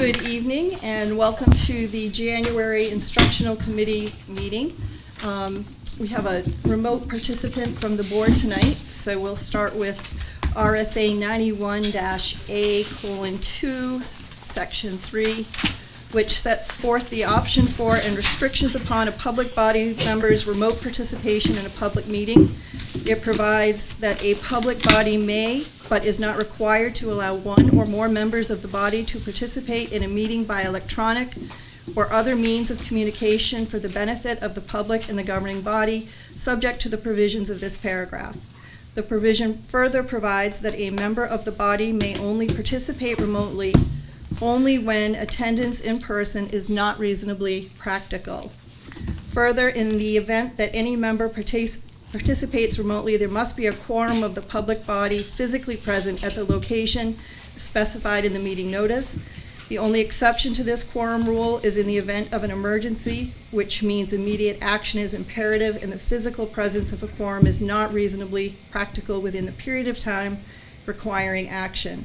Good evening and welcome to the January Instructional Committee meeting. We have a remote participant from the board tonight, so we'll start with RSA 91-A:2, Section 3, which sets forth the option for and restrictions upon a public body member's remote participation in a public meeting. It provides that a public body may, but is not required to allow one or more members of the body to participate in a meeting by electronic or other means of communication for the benefit of the public and the governing body, subject to the provisions of this paragraph. The provision further provides that a member of the body may only participate remotely only when attendance in person is not reasonably practical. Further, in the event that any member participates remotely, there must be a quorum of the public body physically present at the location specified in the meeting notice. The only exception to this quorum rule is in the event of an emergency, which means immediate action is imperative and the physical presence of a quorum is not reasonably practical within the period of time requiring action.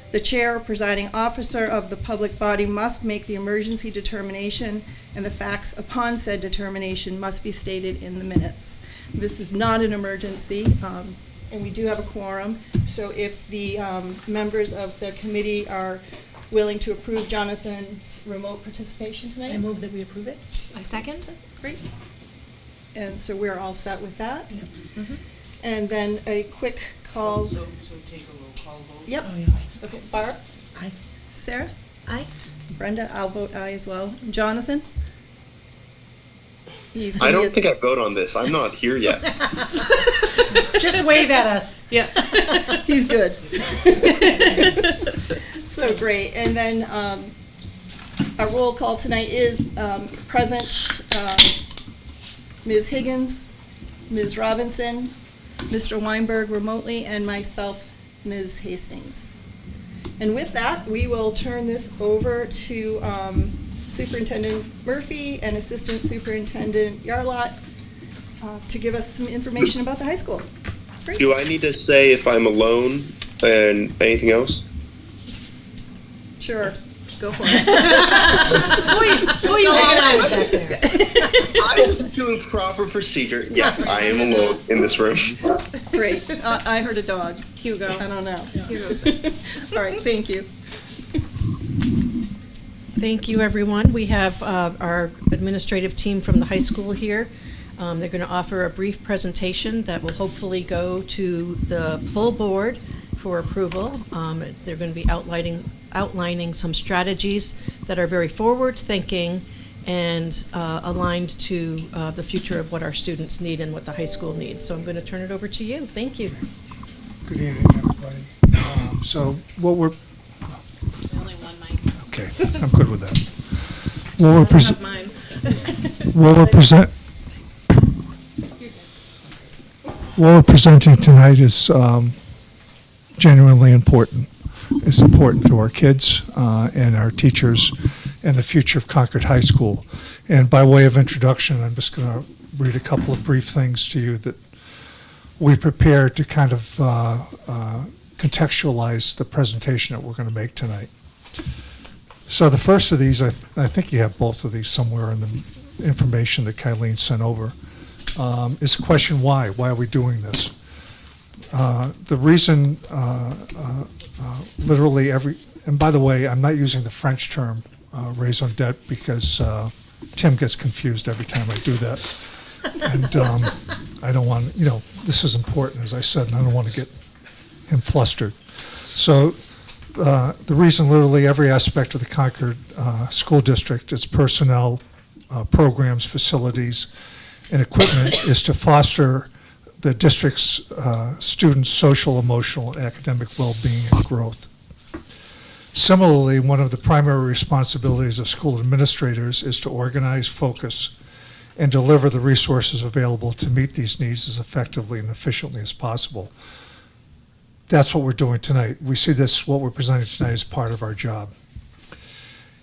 The chair or presiding officer of the public body must make the emergency determination, and the facts upon said determination must be stated in the minutes. This is not an emergency, and we do have a quorum, so if the members of the committee are willing to approve Jonathan's remote participation tonight. I move that we approve it. I second. Great. And so we're all set with that. Yep. Mm-hmm. And then a quick call. So take a roll call vote? Yep. Oh, yeah. Okay, Barb? Aye. Sarah? Aye. Brenda? I'll vote aye as well. Jonathan? I don't think I vote on this. I'm not here yet. Just wave at us. Yeah, he's good. So great. And then our roll call tonight is present Ms. Higgins, Ms. Robinson, Mr. Weinberg remotely, and myself, Ms. Hastings. And with that, we will turn this over to Superintendent Murphy and Assistant Superintendent Yarlott to give us some information about the high school. Great. Do I need to say if I'm alone and anything else? Sure. Go for it. Who are you hanging out with back there? I was doing proper procedure. Yes, I am alone in this room. Great. I heard a dog. Hugo. I don't know. Hugo's All right, thank you. Thank you, everyone. We have our administrative team from the high school here. They're going to offer a brief presentation that will hopefully go to the full board for approval. They're going to be outlining some strategies that are very forward-thinking and aligned to the future of what our students need and what the high school needs. So I'm going to turn it over to you. Thank you. Good evening, everybody. So what we're only one mic. okay, I'm good with that. What we're Mine. what we're presenting tonight is genuinely important. It's important to our kids and our teachers and the future of Concord High School. And by way of introduction, I'm just going to read a couple of brief things to you that we prepared to kind of contextualize the presentation that we're going to make tonight. So the first of these, I think you have both of these somewhere in the information that Kylene sent over, is the question why? Why are we doing this? The reason, literally and by the way, I'm not using the French term raison d'etre because Tim gets confused every time I do that. And I don't want, this is important, as I said, and I don't want to get him flustered. So the reason literally every aspect of the Concord School District, its personnel, programs, facilities, and equipment is to foster the district's students' social, emotional, and academic well-being and growth. Similarly, one of the primary responsibilities of school administrators is to organize, focus, and deliver the resources available to meet these needs as effectively and efficiently as possible. That's what we're doing tonight. We see this, what we're presenting tonight, as part of our job.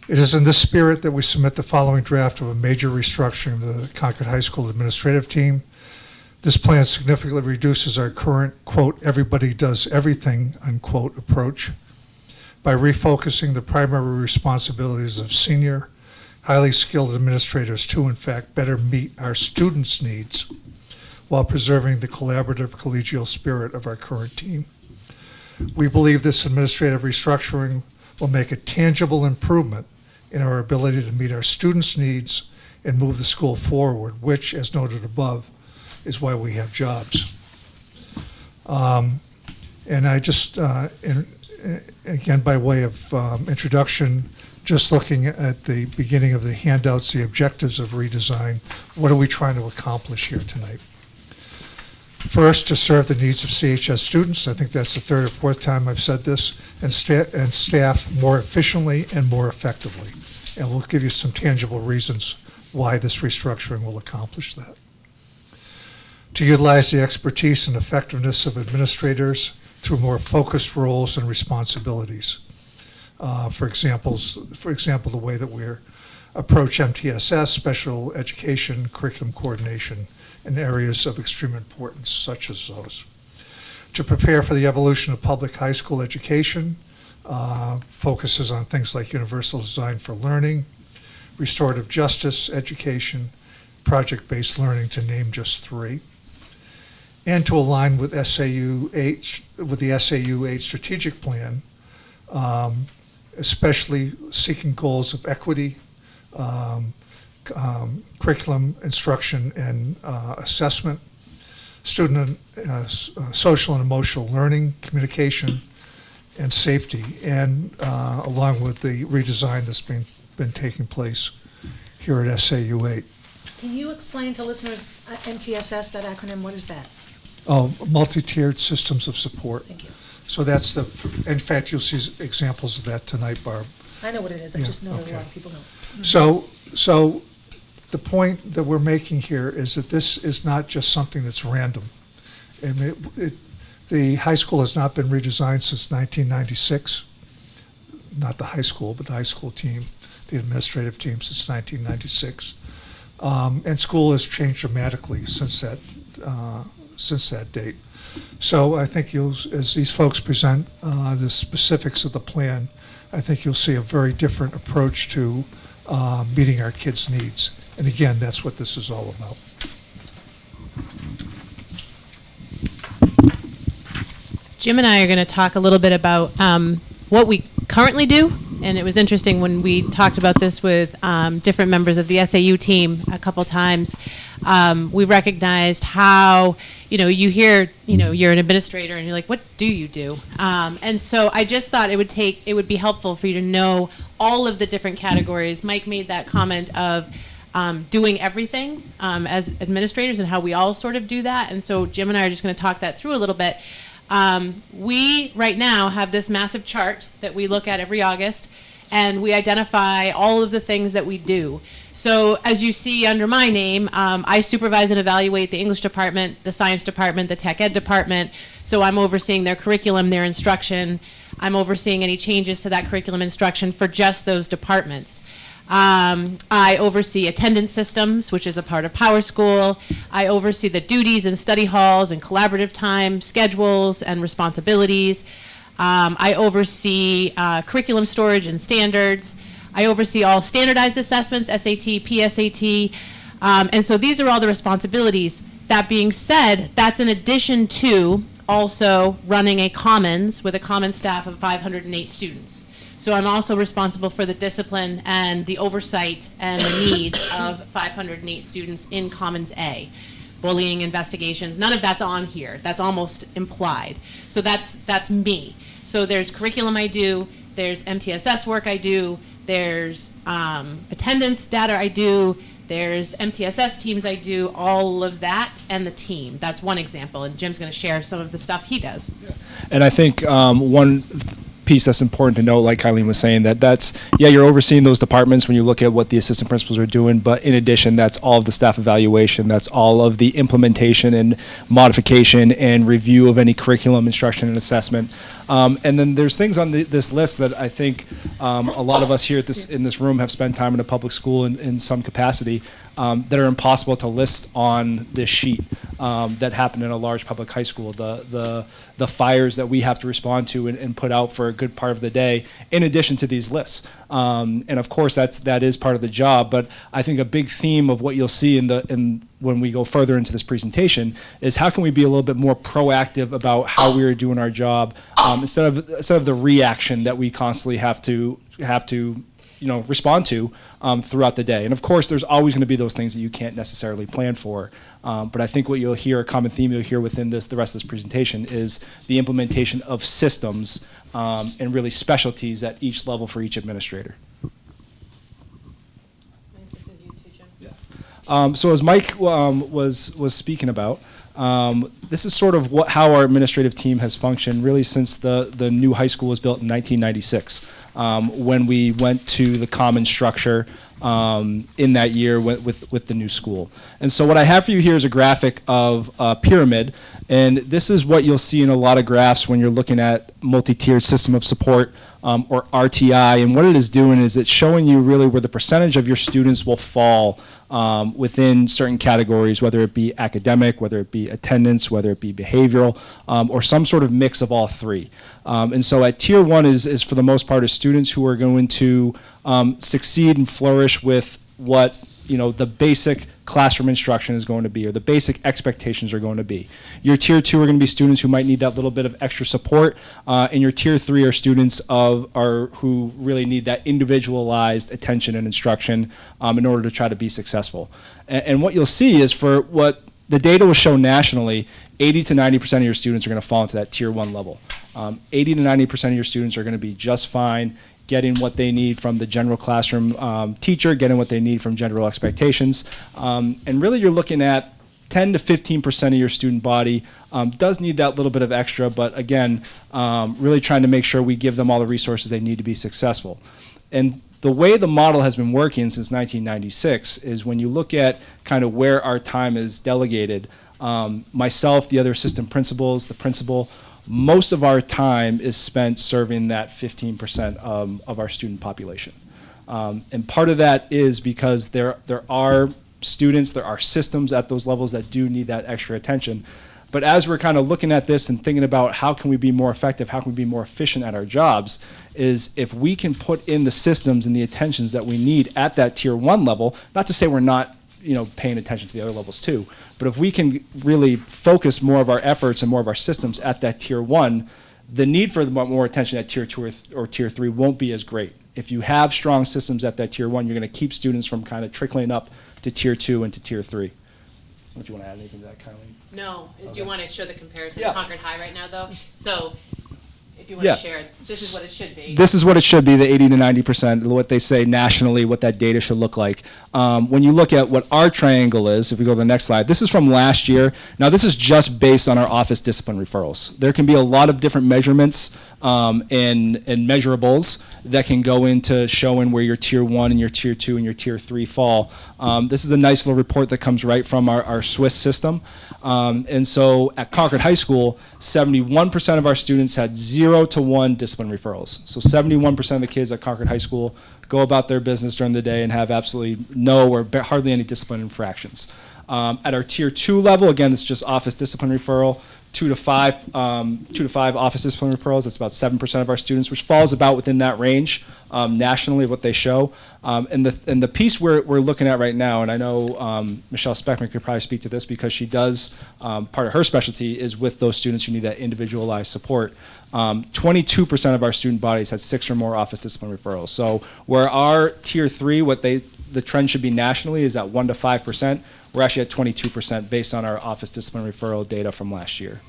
It is in this spirit that we submit the following draft of a major restructuring of the Concord High School administrative team. This plan significantly reduces our current, quote, everybody does everything, unquote, approach. by refocusing the primary responsibilities of senior, highly skilled administrators to, in fact, better meet our students' needs while preserving the collaborative collegial spirit of our current team. We believe this administrative restructuring will make a tangible improvement in our ability to meet our students' needs and move the school forward, which, as noted above, is why we have jobs. And I just, again, by way of introduction, just looking at the beginning of the handouts, the objectives of redesign, what are we trying to accomplish here tonight? First, to serve the needs of CHS students. I think that's the third or fourth time I've said this, and staff more efficiently and more effectively. And we'll give you some tangible reasons why this restructuring will accomplish that. To utilize the expertise and effectiveness of administrators through more focused roles and responsibilities. For example, the way that we approach MTSS, special education, curriculum coordination, in areas of extreme importance, such as those. To prepare for the evolution of public high school education, focuses on things like universal design for learning, restorative justice education, project-based learning, to name just three. And to align with the SAU 8 strategic plan, especially seeking goals of equity, curriculum, instruction, and assessment, student social and emotional learning, communication, and safety, and along with the redesign that's been taking place here at SAU 8. Can you explain to listeners MTSS, that acronym, what is that? Oh, multi-tiered systems of support. Thank you. So that's in fact, you'll see examples of that tonight, Barb. I know what it is, I Yeah, just know that a okay. lot of people don't. So the point that we're making here is that this is not just something that's random. And the high school has not been redesigned since 1996. Not the high school, but the high school team, the administrative team, since 1996. And school has changed dramatically since that date. So I think as these folks present the specifics of the plan, I think you'll see a very different approach to meeting our kids' needs. And again, that's what this is all about. Jim and I are going to talk a little bit about what we currently do. And it was interesting when we talked about this with different members of the SAU team a couple times. We recognized how, you hear, you're an administrator and you're like, what do you do? And so I just thought it would be helpful for you to know all of the different categories. Mike made that comment of doing everything as administrators and how we all sort of do that. And so Jim and I are just going to talk that through a little bit. We right now have this massive chart that we look at every August, and we identify all of the things that we do. So as you see under my name, I supervise and evaluate the English department, the science department, the tech ed department. So I'm overseeing their curriculum, their instruction. I'm overseeing any changes to that curriculum instruction for just those departments. I oversee attendance systems, which is a part of Power School. I oversee the duties and study halls and collaborative time schedules and responsibilities. I oversee curriculum storage and standards. I oversee all standardized assessments, SAT, PSAT. And so these are all the responsibilities. That being said, that's in addition to also running a commons with a commons staff of 508 students. So I'm also responsible for the discipline and the oversight and the needs of 508 students in Commons A. Bullying, investigations, none of that's on here. That's almost implied. So that's me. So there's curriculum I do, there's MTSS work I do, there's attendance data I do, there's MTSS teams I do, all of that, and the team. That's one example, and Jim's going to share some of the stuff he does. And I think one piece that's important to note, like Eileen was saying, you're overseeing those departments when you look at what the assistant principals are doing, but in addition, that's all of the staff evaluation, that's all of the implementation and modification and review of any curriculum, instruction, and assessment. And then there's things on this list that I think a lot of us here in this room have spent time in a public school in some capacity. that are impossible to list on this sheet that happen in a large public high school. The fires that we have to respond to and put out for a good part of the day, in addition to these lists. And of course, that is part of the job. But I think a big theme of what you'll see when we go further into this presentation is how can we be a little bit more proactive about how we are doing our job instead of the reaction that we constantly have to respond to throughout the day. And of course, there's always going to be those things that you can't necessarily plan for. But I think what you'll hear, a common theme you'll hear within the rest of this presentation, is the implementation of systems and really specialties at each level for each administrator. So as Mike was speaking about, this is sort of how our administrative team has functioned really since the new high school was built in 1996, when we went to the common structure in that year with the new school. And so what I have for you here is a graphic of a pyramid, and this is what you'll see in a lot of graphs when you're looking at multi-tiered system of support, or RTI. And what it is doing is it's showing you really where the percentage of your students will fall within certain categories, whether it be academic, whether it be attendance, whether it be behavioral, or some sort of mix of all three. And so at tier 1 is for the most part is students who are going to succeed and flourish with what the basic classroom instruction is going to be, or the basic expectations are going to be. Your tier 2 are going to be students who might need that little bit of extra support, and your tier 3 are students who really need that individualized attention and instruction in order to try to be successful. And what you'll see is, for what the data will show nationally, 80 to 90% of your students are going to fall into that tier 1 level. 80 to 90% of your students are going to be just fine getting what they need from the general classroom teacher, getting what they need from general expectations. And really you're looking at 10 to 15% of your student body does need that little bit of extra, but again, really trying to make sure we give them all the resources they need to be successful. And the way the model has been working since 1996 is when you look at kind of where our time is delegated, myself, the other assistant principals, the principal, most of our time is spent serving that 15% of our student population. And part of that is because there are students, there are systems at those levels that do need that extra attention. But as we're kind of looking at this and thinking about how can we be more effective, how can we be more efficient at our jobs, is if we can put in the systems and the attentions that we need at that tier 1 level, not to say we're not paying attention to the other levels too. But if we can really focus more of our efforts and more of our systems at that tier 1, the need for more attention at tier 2 or tier 3 won't be as great. If you have strong systems at that tier 1, you're going to keep students from kind of trickling up to tier 2 and to tier 3. Don't you want to add anything to that, Kylie? No. Do you want to show the comparison Yeah. to Concord High right now, though? So, if you want to share, this is what it should be. This is what it should be, the 80 to 90%, what they say nationally, what that data should look like. When you look at what our triangle is, if we go to the next slide, this is from last year. Now, this is just based on our office discipline referrals. There can be a lot of different measurements and measurables that can go into showing where your tier 1 and your tier 2 and your tier 3 fall. This is a nice little report that comes right from our Swiss system. And so at Concord High School, 71% of our students had 0 to 1 discipline referrals. So 71% of the kids at Concord High School go about their business during the day and have absolutely no or hardly any discipline infractions. At our tier 2 level, again, it's just office discipline referral. 2 to 5 office discipline referrals. That's about 7% of our students, which falls about within that range nationally of what they show. And the piece we're looking at right now, and I know Michelle Speckman could probably speak to this because she does, part of her specialty is with those students who need that individualized support. 22% of our student bodies had 6 or more office discipline referrals. So where our tier 3, the trend should be nationally is at 1 to 5%. We're actually at 22% based on our office discipline referral data from last year.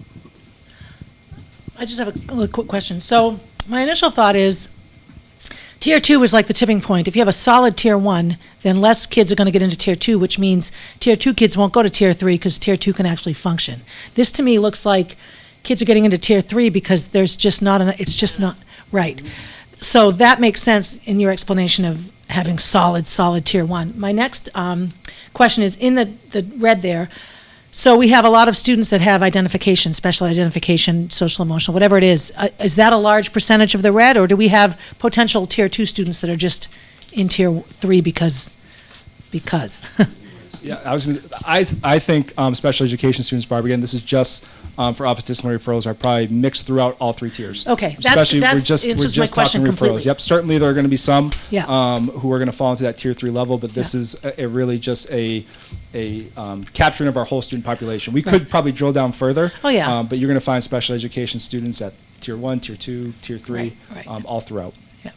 I just have a quick question. So my initial thought is tier 2 is like the tipping point. If you have a solid tier 1, then less kids are going to get into tier 2, which means tier 2 kids won't go to tier 3 because tier 2 can actually function. This to me looks like kids are getting into tier 3 because there's just not enough, it's just not right. So that makes sense in your explanation of having solid tier 1. My next question is in the red there. So we have a lot of students that have identification, special identification, social emotional, whatever it is. Is that a large percentage of the red, or do we have potential tier 2 students that are just in tier 3 because? Yeah, I think special education students, Barbara, again, this is just for office disciplinary referrals, are probably mixed throughout all three tiers. Okay, Especially, we're answers just my question talking referrals. completely. Yep, certainly there are going to be some Yeah. who are going to fall into that tier 3 level, but this Yeah. is a really just a capturing of our whole student population. We could probably drill down further. Oh, yeah. But you're going to find special education students at tier 1, tier 2, tier 3, Right. all throughout. Yeah.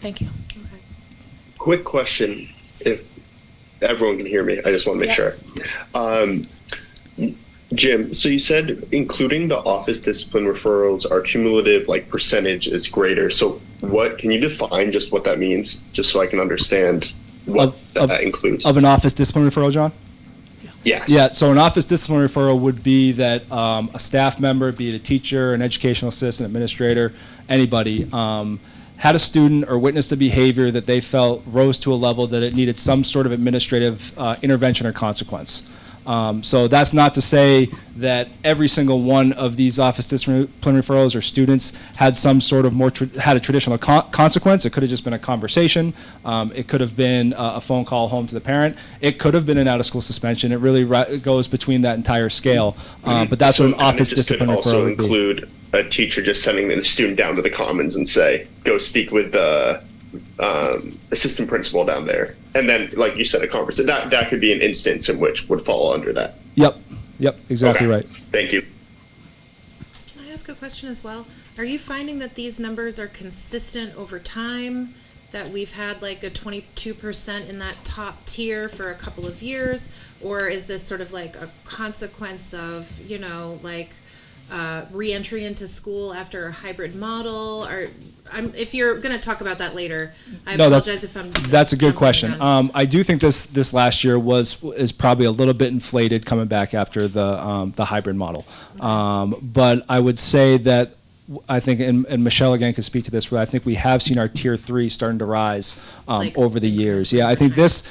Thank you. Quick question, if everyone can hear me, I just want to make sure. Jim, so you said including the office discipline referrals, our cumulative percentage is greater. So what, can you define just what that means, just so I can understand what that includes? Of an office discipline referral, John? Yes. Yeah, so an office discipline referral would be that a staff member, be it a teacher, an educational assistant, administrator, anybody, had a student or witnessed a behavior that they felt rose to a level that it needed some sort of administrative intervention or consequence. So that's not to say that every single one of these office discipline referrals or students had some sort of had a traditional consequence. It could have just been a conversation. It could have been a phone call home to the parent. It could have been an out-of-school suspension. It really goes between that entire scale. But that's what an office discipline referral would be. Also include a teacher just sending the student down to the commons and say, go speak with the assistant principal down there. And then, like you said, a conversation. That could be an instance in which would fall under that. Yep, exactly Okay. right. Thank you. Can I ask a question as well? Are you finding that these numbers are consistent over time? That we've had like a 22% in that top tier for a couple of years? Or is this sort of like a consequence of, re-entry into school after a hybrid model? Or if you're going to talk about that later, I apologize if I'm. That's a good jumping question. the gun. I do think this last year is probably a little bit inflated coming back after the hybrid model. But I would say that I think, and Michelle again could speak to this, but I think we have seen our tier 3 starting to rise over the years. Yeah, I think this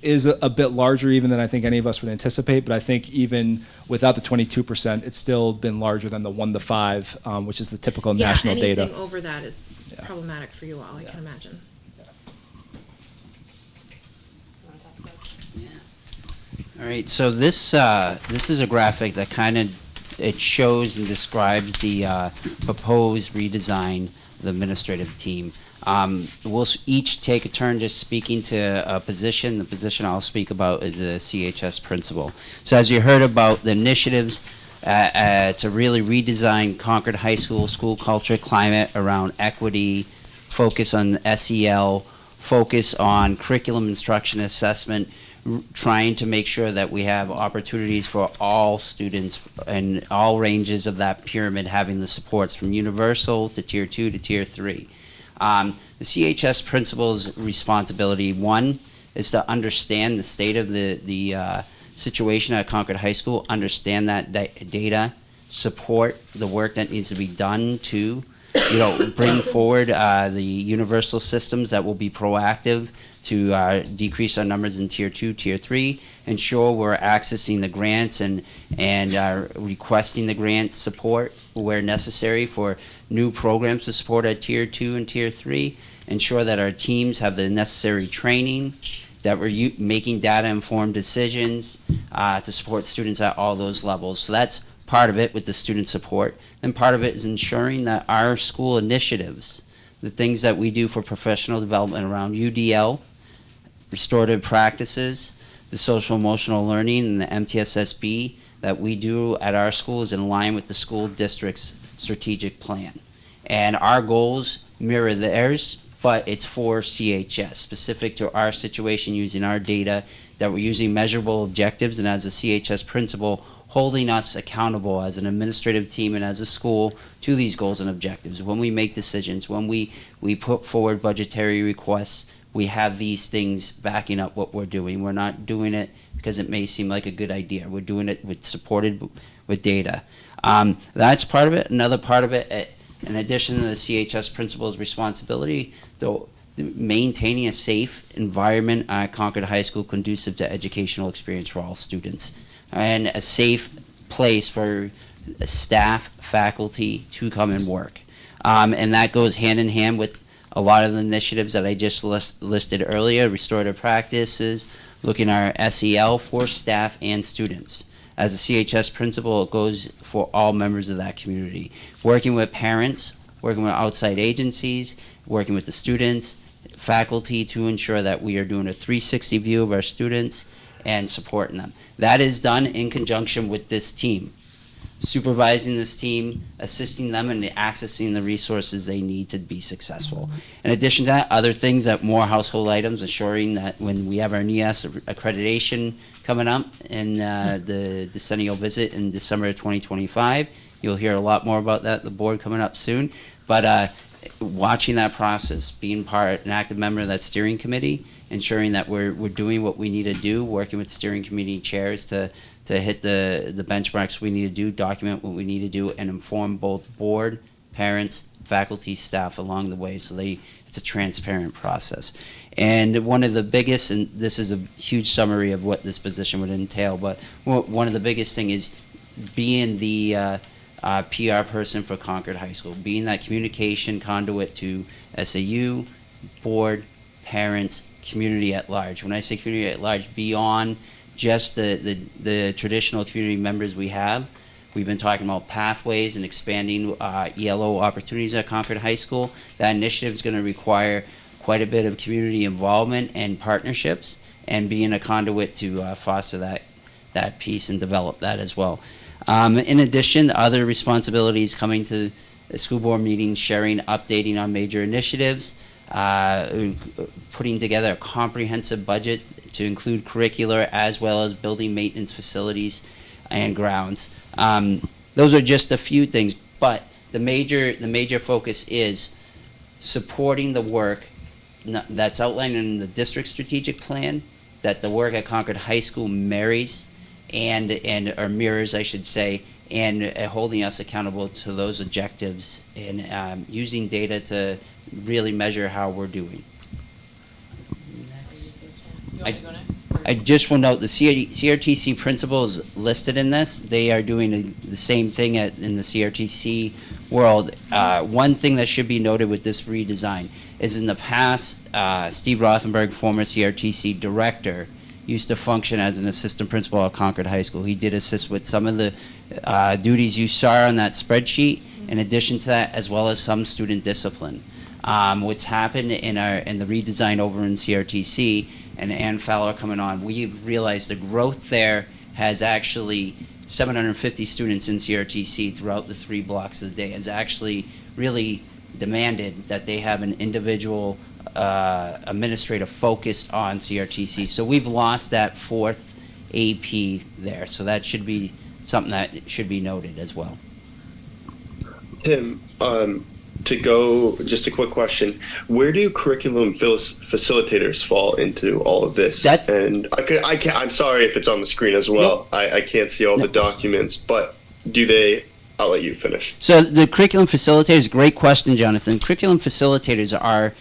is a bit larger even than I think any of us would anticipate, but I think even without the 22%, it's still been larger than the 1 to 5, which is the typical national data. Anything over that is problematic for you all, I can imagine. All right, so this is a graphic that kind of it shows and describes the proposed redesign of the administrative team. We'll each take a turn just speaking to a position. The position I'll speak about is a CHS principal. So as you heard about the initiatives to really redesign Concord High School school culture climate around equity, focus on SEL, focus on curriculum instruction assessment, trying to make sure that we have opportunities for all students and all ranges of that pyramid having the supports from universal to tier 2 to tier 3. The CHS principal's responsibility, one, is to understand the state of the situation at Concord High School, understand that data, support the work that needs to be done to bring forward the universal systems that will be proactive to decrease our numbers in tier 2, tier 3, ensure we're accessing the grants and requesting the grant support where necessary for new programs to support our tier 2 and tier 3, ensure that our teams have the necessary training, that we're making data-informed decisions to support students at all those levels. So that's part of it with the student support. And part of it is ensuring that our school initiatives, the things that we do for professional development around UDL, restorative practices, the social emotional learning, and the MTSSB that we do at our school is in line with the school district's strategic plan. And our goals mirror theirs, but it's for CHS, specific to our situation, using our data, that we're using measurable objectives, and as a CHS principal, holding us accountable as an administrative team and as a school to these goals and objectives. When we make decisions, when we put forward budgetary requests, we have these things backing up what we're doing. We're not doing it because it may seem like a good idea. We're doing it supported with data. That's part of it. Another part of it, in addition to the CHS principal's responsibility, though, maintaining a safe environment at Concord High School conducive to educational experience for all students, and a safe place for staff, faculty to come and work. And that goes hand in hand with a lot of the initiatives that I just listed earlier, restorative practices, looking at our SEL for staff and students. As a CHS principal, it goes for all members of that community. Working with parents, working with outside agencies, working with the students, faculty to ensure that we are doing a 360 view of our students and supporting them. That is done in conjunction with this team, supervising this team, assisting them in accessing the resources they need to be successful. In addition to that, other things that more household items, ensuring that when we have our NEAS accreditation coming up in the decennial visit in December of 2025, you'll hear a lot more about that, the board coming up soon. But watching that process, being an active member of that steering committee, ensuring that we're doing what we need to do, working with steering committee chairs to hit the benchmarks we need to do, document what we need to do, and inform both board, parents, faculty, staff along the way, so it's a transparent process. And one of the biggest, and this is a huge summary of what this position would entail, but one of the biggest thing is being the PR person for Concord High School, being that communication conduit to SAU, board, parents, community at large. When I say community at large, beyond just the traditional community members we have, we've been talking about pathways and expanding ELO opportunities at Concord High School. That initiative is going to require quite a bit of community involvement and partnerships, and being a conduit to foster that piece and develop that as well. In addition, other responsibilities coming to school board meetings, sharing, updating on major initiatives, putting together a comprehensive budget to include curricular as well as building maintenance facilities and grounds. Those are just a few things, but the major focus is supporting the work that's outlined in the district strategic plan, that the work at Concord High School marries or mirrors, I should say, and holding us accountable to those objectives, and using data to really measure how we're doing. I just want to note the CRTC principals listed in this. They are doing the same thing in the CRTC world. One thing that should be noted with this redesign is in the past, Steve Rothenberg, former CRTC director, used to function as an assistant principal at Concord High School. He did assist with some of the duties you saw on that spreadsheet, in addition to that, as well as some student discipline. What's happened in the redesign over in CRTC, and Ann Fowler coming on, we've realized the growth there has actually 750 students in CRTC throughout the 3 blocks of the day has actually really demanded that they have an individual administrative focused on CRTC. So we've lost that 4th AP there. So that should be something that should be noted as well. Tim, just a quick question. Where do curriculum facilitators fall into all of this? And I'm sorry if it's on the screen as well. No. I can't see all the documents, but I'll let you finish. So the curriculum facilitators, great question, Jonathan. Curriculum facilitators are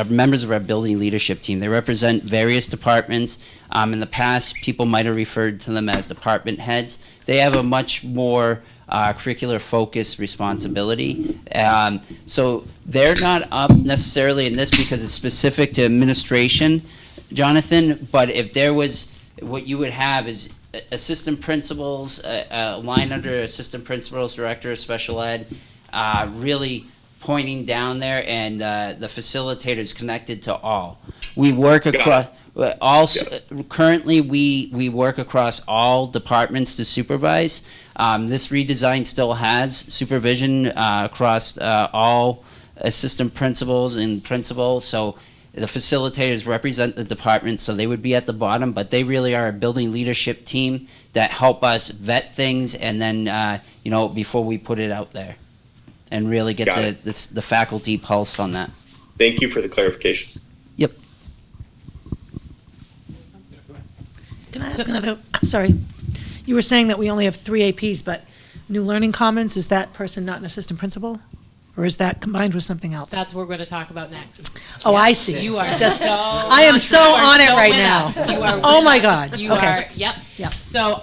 members of our building leadership team. They represent various departments. In the past, people might have referred to them as department heads. They have a much more curricular focused responsibility. So they're not up necessarily in this because it's specific to administration, Jonathan, but if there was, what you would have is assistant principals, a line under assistant principals, director of special ed, really pointing down there, and the facilitators connected to all. We work across currently we work across all departments to supervise. This redesign still has supervision across all assistant principals and principals. So the facilitators represent the department, so they would be at the bottom, but they really are a building leadership team that help us vet things, and then before we put it out there, and really get the faculty pulse on that. Thank you for the clarification. Yep. Can I ask another? I'm sorry. You were saying that we only have 3 APs, but New Learning Commons, is that person not an assistant principal? Or is that combined with something else? That's what we're going to talk about next. Oh, yeah. I see. You are I am so on it right now. You are. Oh my God. You okay. are. Yep. Yep. So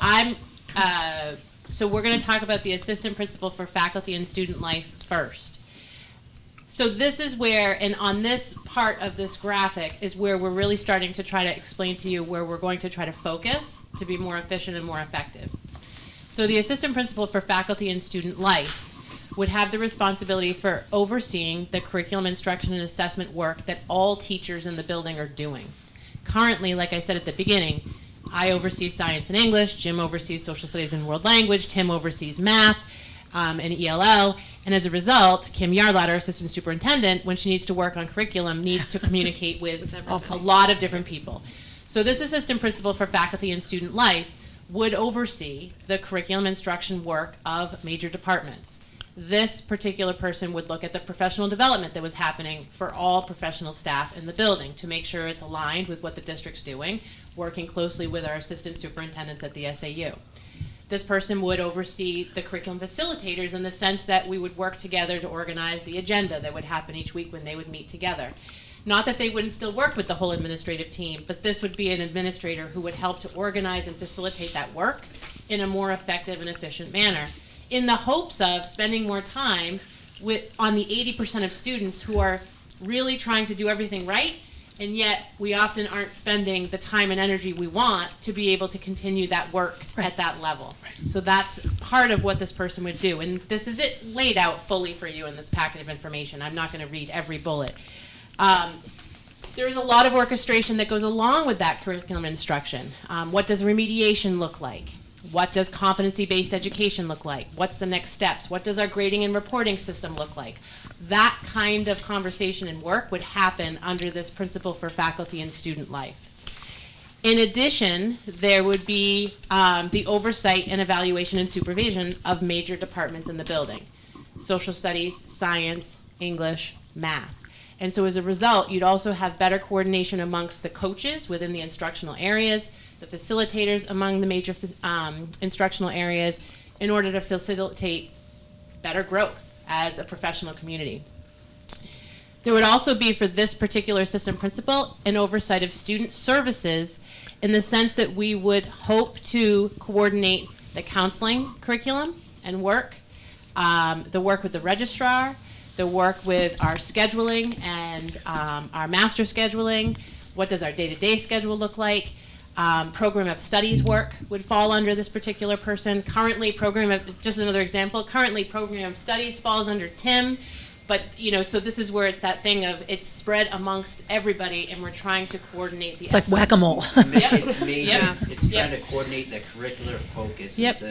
So we're going to talk about the assistant principal for faculty and student life first. So this is where, and on this part of this graphic is where we're really starting to try to explain to you where we're going to try to focus to be more efficient and more effective. So the assistant principal for faculty and student life would have the responsibility for overseeing the curriculum, instruction, and assessment work that all teachers in the building are doing. Currently, like I said at the beginning, I oversee science and English, Jim oversees social studies and world language, Tim oversees math and ELL, and as a result, Kim Yarlott, our assistant superintendent, when she needs to work on curriculum, needs to communicate with a lot of different people. So this assistant principal for faculty and student life would oversee the curriculum instruction work of major departments. This particular person would look at the professional development that was happening for all professional staff in the building to make sure it's aligned with what the district's doing, working closely with our assistant superintendents at the SAU. This person would oversee the curriculum facilitators in the sense that we would work together to organize the agenda that would happen each week when they would meet together. Not that they wouldn't still work with the whole administrative team, but this would be an administrator who would help to organize and facilitate that work in a more effective and efficient manner, in the hopes of spending more time on the 80% of students who are really trying to do everything right, and yet we often aren't spending the time and energy we want to be able to continue that work at that level. So that's part of what this person would do. And this is it laid out fully for you in this packet of information. I'm not going to read every bullet. There's a lot of orchestration that goes along with that curriculum instruction. What does remediation look like? What does competency-based education look like? What's the next steps? What does our grading and reporting system look like? That kind of conversation and work would happen under this principal for faculty and student life. In addition, there would be the oversight and evaluation and supervision of major departments in the building. Social studies, science, English, math. And so as a result, you'd also have better coordination amongst the coaches within the instructional areas, the facilitators among the major instructional areas, in order to facilitate better growth as a professional community. There would also be, for this particular assistant principal, an oversight of student services in the sense that we would hope to coordinate the counseling curriculum and work, the work with the registrar, the work with our scheduling and our master scheduling. What does our day-to-day schedule look like? Program of studies work would fall under this particular person. Currently, just another example, currently program of studies falls under Tim, but so this is where it's that thing of it's spread amongst everybody and we're trying to coordinate the It's like whack-a-mole. It's major. Yep. It's trying to coordinate the curricular focus. Yep.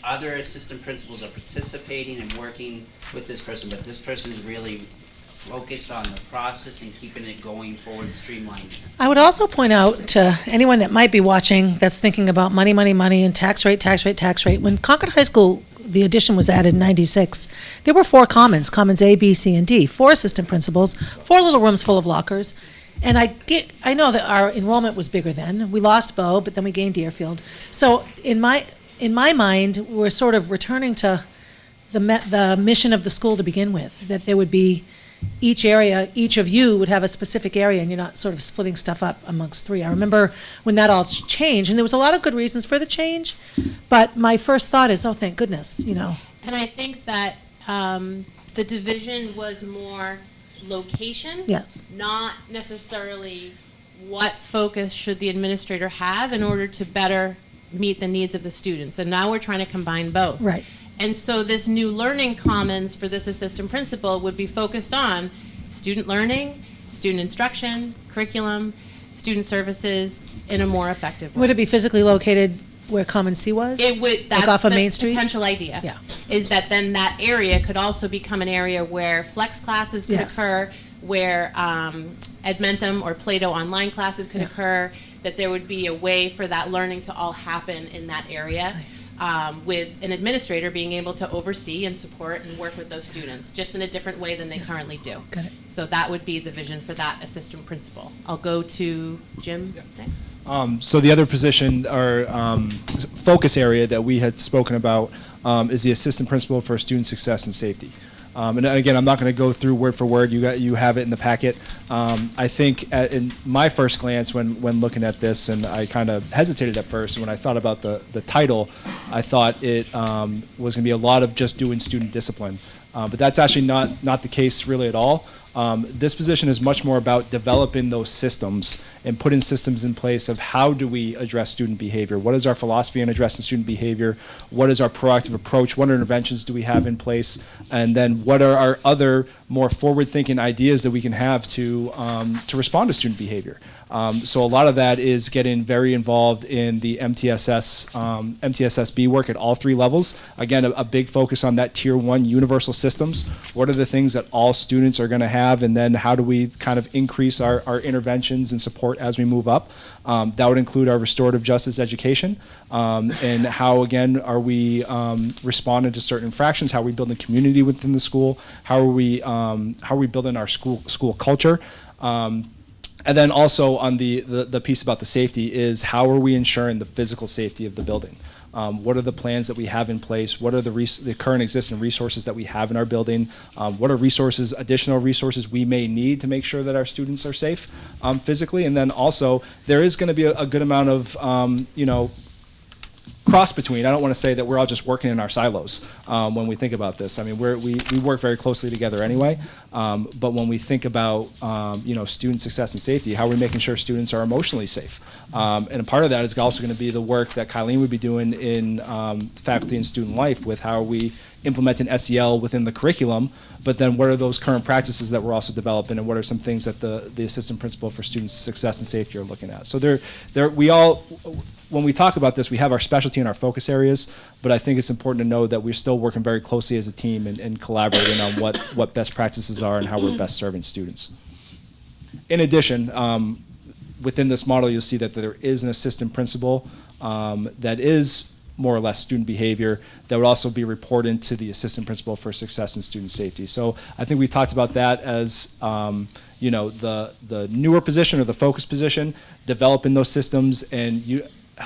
Other assistant principals are participating and working with this person, but this person is really focused on the process and keeping it going forward, streamlined. I would also point out to anyone that might be watching that's thinking about money, and tax rate. When Concord High School, the addition was added in '96, there were 4 commons A, B, C, and D, 4 assistant principals, 4 little rooms full of lockers. And I know that our enrollment was bigger then. We lost Bow, but then we gained Deerfield. So in my mind, we're sort of returning to the mission of the school to begin with, that there would be each of you would have a specific area, and you're not sort of splitting stuff up amongst 3. I remember when that all changed, and there was a lot of good reasons for the change, but my first thought is, oh, thank goodness, And I think that the division was more location, Yes. not necessarily what focus should the administrator have in order to better meet the needs of the students. And now we're trying to combine both. Right. And so this new learning commons for this assistant principal would be focused on student learning, student instruction, curriculum, student services in a more effective way. Would it be physically located where Common C was? It would. That's off of the Main Street? potential idea. Yeah. Is that then that area could also become an area where flex classes could Yes. occur, where Edmentum or Plato online classes could Yeah. occur, that there would be a way for that learning to all happen in that area, Nice. with an administrator being able to oversee and support and work with those students, just in a different way than they currently do. Got it. So that would be the vision for that assistant principal. I'll go to Jim next. So the other position or focus area that we had spoken about is the assistant principal for student success and safety. And again, I'm not going to go through word for word. You have it in the packet. I think in my first glance when looking at this, and I kind of hesitated at first when I thought about the title, I thought it was going to be a lot of just doing student discipline. But that's actually not the case really at all. This position is much more about developing those systems and putting systems in place of how do we address student behavior. What is our philosophy on addressing student behavior? What is our proactive approach? What interventions do we have in place? And then what are our other more forward-thinking ideas that we can have to respond to student behavior? So a lot of that is getting very involved in the MTSSB work at all three levels. Again, a big focus on that Tier 1 universal systems. What are the things that all students are going to have, and then how do we kind of increase our interventions and support as we move up? That would include our restorative justice education, and how, again, are we responding to certain infractions? How are we building community within the school? How are we building our school culture? And then also on the piece about the safety is how are we ensuring the physical safety of the building? What are the plans that we have in place? What are the current existing resources that we have in our building? What are additional resources we may need to make sure that our students are safe physically? And then also there is going to be a good amount of cross between. I don't want to say that we're all just working in our silos when we think about this. I mean, we work very closely together anyway. But when we think about student success and safety, how are we making sure students are emotionally safe? And a part of that is also going to be the work that Kylene would be doing in faculty and student life with how we implement an SEL within the curriculum. But then what are those current practices that we're also developing, and what are some things that the assistant principal for student success and safety are looking at? So when we talk about this, we have our specialty and our focus areas, but I think it's important to know that we're still working very closely as a team and collaborating on what best practices are and how we're best serving students. In addition, within this model, you'll see that there is an assistant principal that is more or less student behavior that would also be reported to the assistant principal for success and student safety. So I think we talked about that as the newer position or the focus position, developing those systems and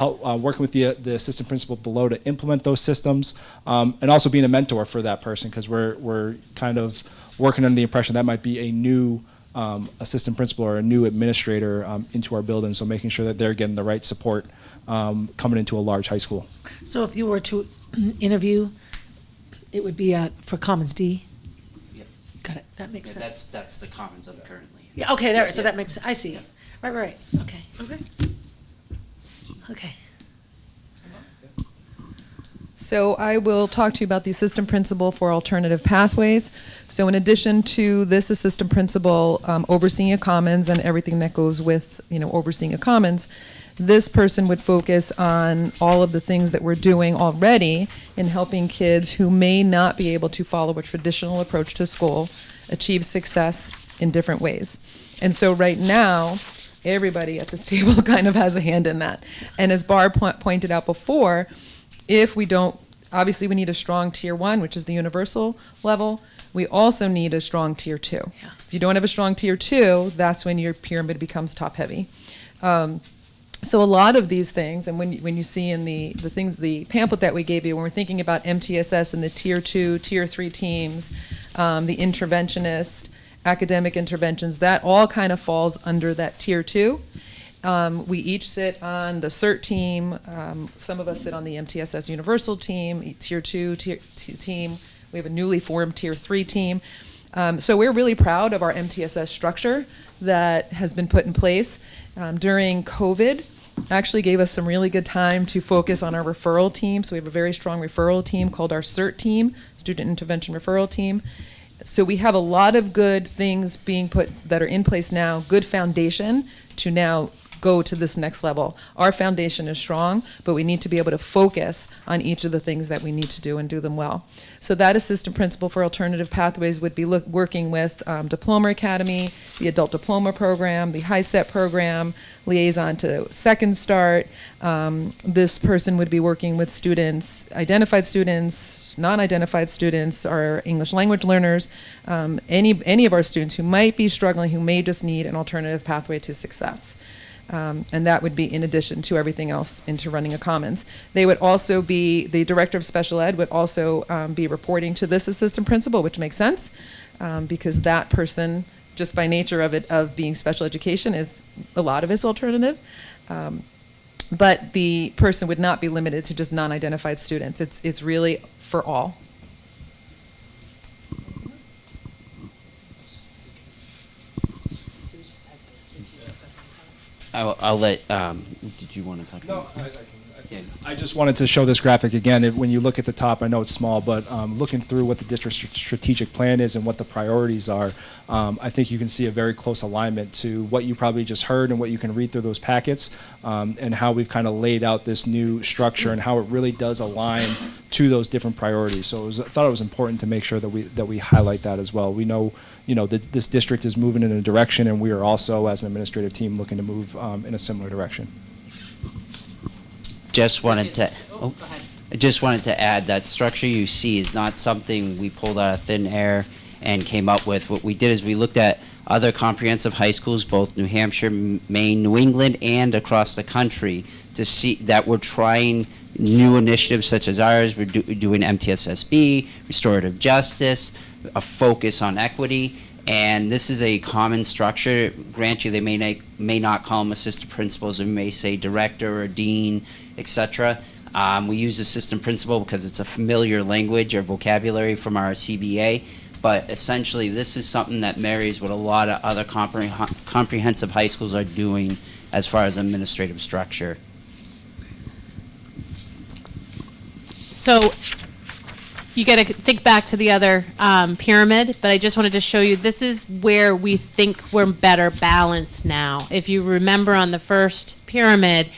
working with the assistant principal below to implement those systems, and also being a mentor for that person, because we're kind of working under the impression that might be a new assistant principal or a new administrator into our building, so making sure that they're getting the right support coming into a large high school. So if you were to interview, it would be for Commons D? Yep. Got it, that makes sense. That's the Commons I'm currently. Yeah, okay, there, so that makes, I see. Right, okay. Okay. So I will talk to you about the assistant principal for alternative pathways. So in addition to this assistant principal overseeing a commons and everything that goes with, overseeing a commons, this person would focus on all of the things that we're doing already in helping kids who may not be able to follow a traditional approach to school achieve success in different ways. And so right now, everybody at this table kind of has a hand in that. And as Barb pointed out before, if we don't, obviously we need a strong Tier 1, which is the universal level. We also need a strong Tier 2. Yeah. If you don't have a strong Tier 2, that's when your pyramid becomes top heavy. So a lot of these things, and when you see in the pamphlet that we gave you, when we're thinking about MTSS and the Tier 2, Tier 3 teams, the interventionist, academic interventions, that all kind of falls under that Tier 2. We each sit on the CERT team. Some of us sit on the MTSS Universal team, Tier 2 team. We have a newly formed Tier 3 team. So we're really proud of our MTSS structure that has been put in place. During COVID, actually gave us some really good time to focus on our referral team. So we have a very strong referral team called our CERT team, Student Intervention Referral Team. So we have a lot of good things being put that are in place now, good foundation to now go to this next level. Our foundation is strong, but we need to be able to focus on each of the things that we need to do and do them well. So that assistant principal for alternative pathways would be working with Diploma Academy, the Adult Diploma Program, the HiSET program, liaison to Second Start. This person would be working with students, identified students, non-identified students, our English language learners, any of our students who might be struggling, who may just need an alternative pathway to success. And that would be in addition to everything else into running a commons. They would also be, the director of special ed would also be reporting to this assistant principal, which makes sense, because that person, just by nature of it, of being special education, is a lot of it's alternative. But the person would not be limited to just non-identified students. It's really for all. I'll let, did you want to talk about? I just wanted to show this graphic again. When you look at the top, I know it's small, but looking through what the district's strategic plan is and what the priorities are, I think you can see a very close alignment to what you probably just heard and what you can read through those packets, and how we've kind of laid out this new structure and how it really does align to those different priorities. So I thought it was important to make sure that we highlight that as well. We know, that this district is moving in a direction, and we are also, as an administrative team, looking to move in a similar direction. Just wanted to add that structure you see is not something we pulled out of thin air and came up with. What we did is we looked at other comprehensive high schools, both New Hampshire, Maine, New England, and across the country, to see that we're trying new initiatives such as ours. We're doing MTSSB, restorative justice, a focus on equity, and this is a common structure. Grant you, they may not call them assistant principals, they may say director or dean, etc. We use assistant principal because it's a familiar language or vocabulary from our CBA, but essentially this is something that marries what a lot of other comprehensive high schools are doing as far as administrative structure. So you got to think back to the other pyramid, but I just wanted to show you this is where we think we're better balanced now. If you remember on the first pyramid,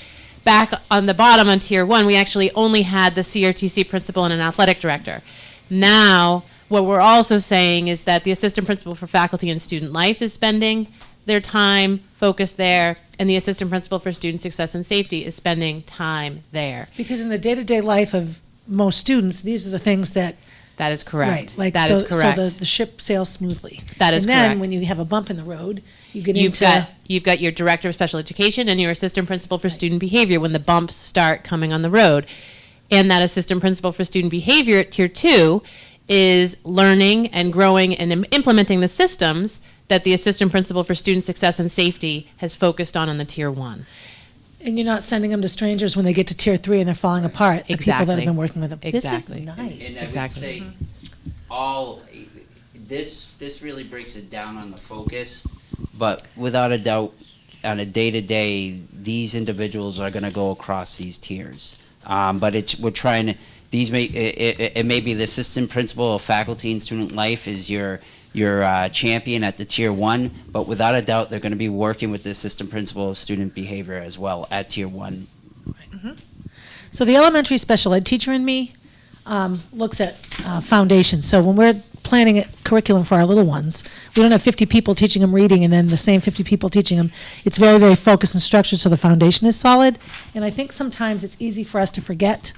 back on the bottom on tier 1, we actually only had the CRTC principal and an athletic director. Now, what we're also saying is that the assistant principal for faculty and student life is spending their time focused there, and the assistant principal for student success and safety is spending time there. Because in the day-to-day life of most students, these are the things that. That is correct. Right, like that so, is correct. so the ship sails smoothly. That is and then correct. when you have a bump in the road, you get You've into. got your director of special education and your assistant principal for student behavior when the bumps start coming on the road. And that assistant principal for student behavior at tier 2 is learning and growing and implementing the systems that the assistant principal for student success and safety has focused on the tier 1. And you're not sending them to strangers when they get to tier 3 and they're falling apart. The people that Exactly. have been working with them. Exactly. This is nice. And I Exactly. would say this really breaks it down on the focus, but without a doubt, on a day-to-day, these individuals are going to go across these tiers. But we're trying to, it may be the assistant principal of faculty and student life is your champion at the tier 1, but without a doubt, they're going to be working with the assistant principal of student behavior as well at tier 1. So the elementary special ed teacher in me looks at foundation. So when we're planning a curriculum for our little ones, we don't have 50 people teaching them reading and then the same 50 people teaching them. It's very, very focused and structured so the foundation is solid. And I think sometimes it's easy for us to forget,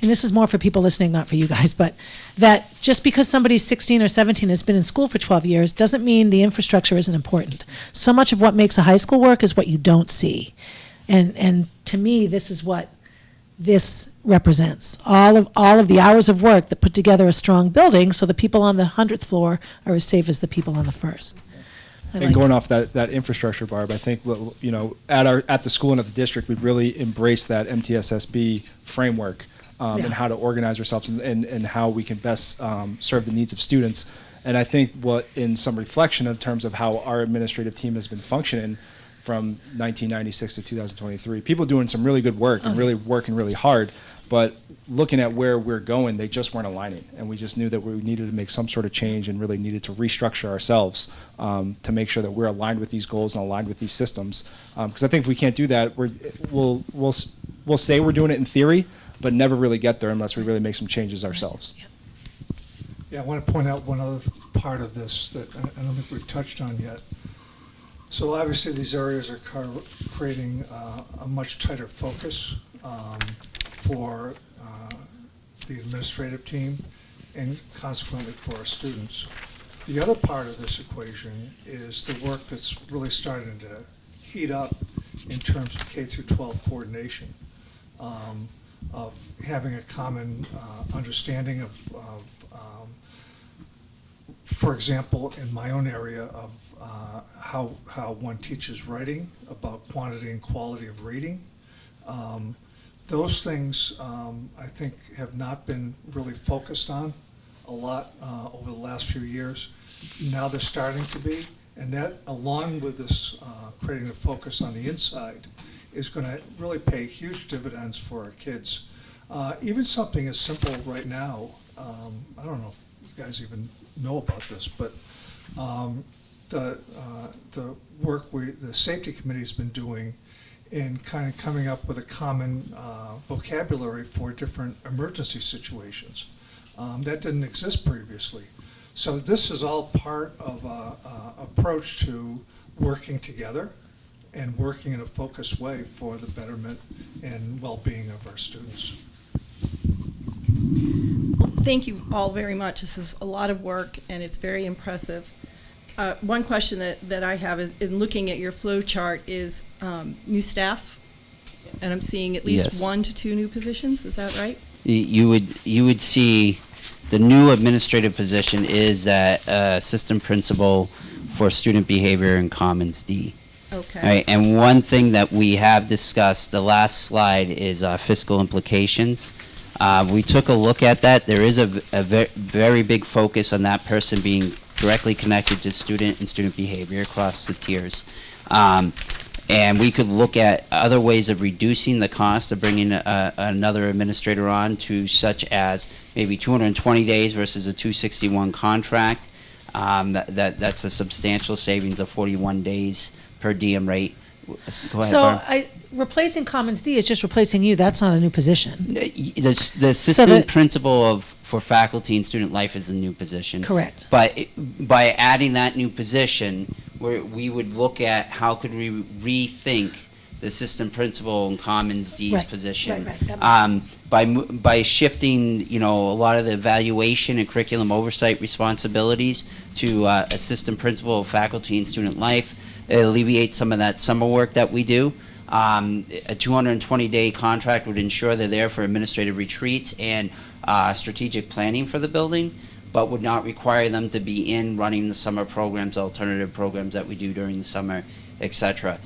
and this is more for people listening, not for you guys, but that just because somebody's 16 or 17 has been in school for 12 years doesn't mean the infrastructure isn't important. So much of what makes a high school work is what you don't see. And to me, this is what this represents. All of the hours of work that put together a strong building so the people on the 100th floor are as safe as the people on the first. And going off that infrastructure, Barb, I think at the school and at the district, we've really embraced that MTSSB framework and how to organize ourselves and how we can best serve the needs of students. And I think in some reflection in terms of how our administrative team has been functioning from 1996 to 2023, people doing some really good work and really working really hard, but looking at where we're going, they just weren't aligning. And we just knew that we needed to make some sort of change and really needed to restructure ourselves to make sure that we're aligned with these goals and aligned with these systems. Because I think if we can't do that, we'll say we're doing it in theory, but never really get there unless we really make some changes ourselves. Yeah, I want to point out one other part of this that I don't think we've touched on yet. So obviously these areas are creating a much tighter focus for the administrative team and consequently for our students. The other part of this equation is the work that's really starting to heat up in terms of K through 12 coordination, of having a common understanding of for example, in my own area of how one teaches writing, about quantity and quality of reading. Those things, I think, have not been really focused on a lot over the last few years. Now they're starting to be, and that, along with this creating a focus on the inside, is going to really pay huge dividends for our kids. Even something as simple right now, I don't know if you guys even know about this, but the work the safety committee's been doing in kind of coming up with a common vocabulary for different emergency situations. That didn't exist previously. So this is all part of an approach to working together and working in a focused way for the betterment and well-being of our students. Thank you all very much. This is a lot of work, and it's very impressive. One question that I have is, in looking at your flow chart, is new staff, and I'm seeing at least Yes. 1 to 2 new positions. Is that right? You would see the new administrative position is that assistant principal for student behavior in Commons D. Okay. All right, and one thing that we have discussed, the last slide, is fiscal implications. We took a look at that. There is a very big focus on that person being directly connected to student and student behavior across the tiers. And we could look at other ways of reducing the cost of bringing another administrator on, to such as maybe 220 days versus a 261 contract. That's a substantial savings of 41 days per diem rate. Go ahead, So Barb. replacing Commons D is just replacing you. That's not a new position. The assistant principal for faculty and student life is a new position. Correct. But by adding that new position, we would look at how could we rethink the assistant principal in Commons D's Right, position. right, that By shifting, a lot of the evaluation and curriculum oversight responsibilities to assistant principal of faculty and student life, it alleviates some of that summer work that we do. A 220-day contract would ensure they're there for administrative retreats and strategic planning for the building, but would not require them to be in running the summer programs, alternative programs that we do during the summer, etc.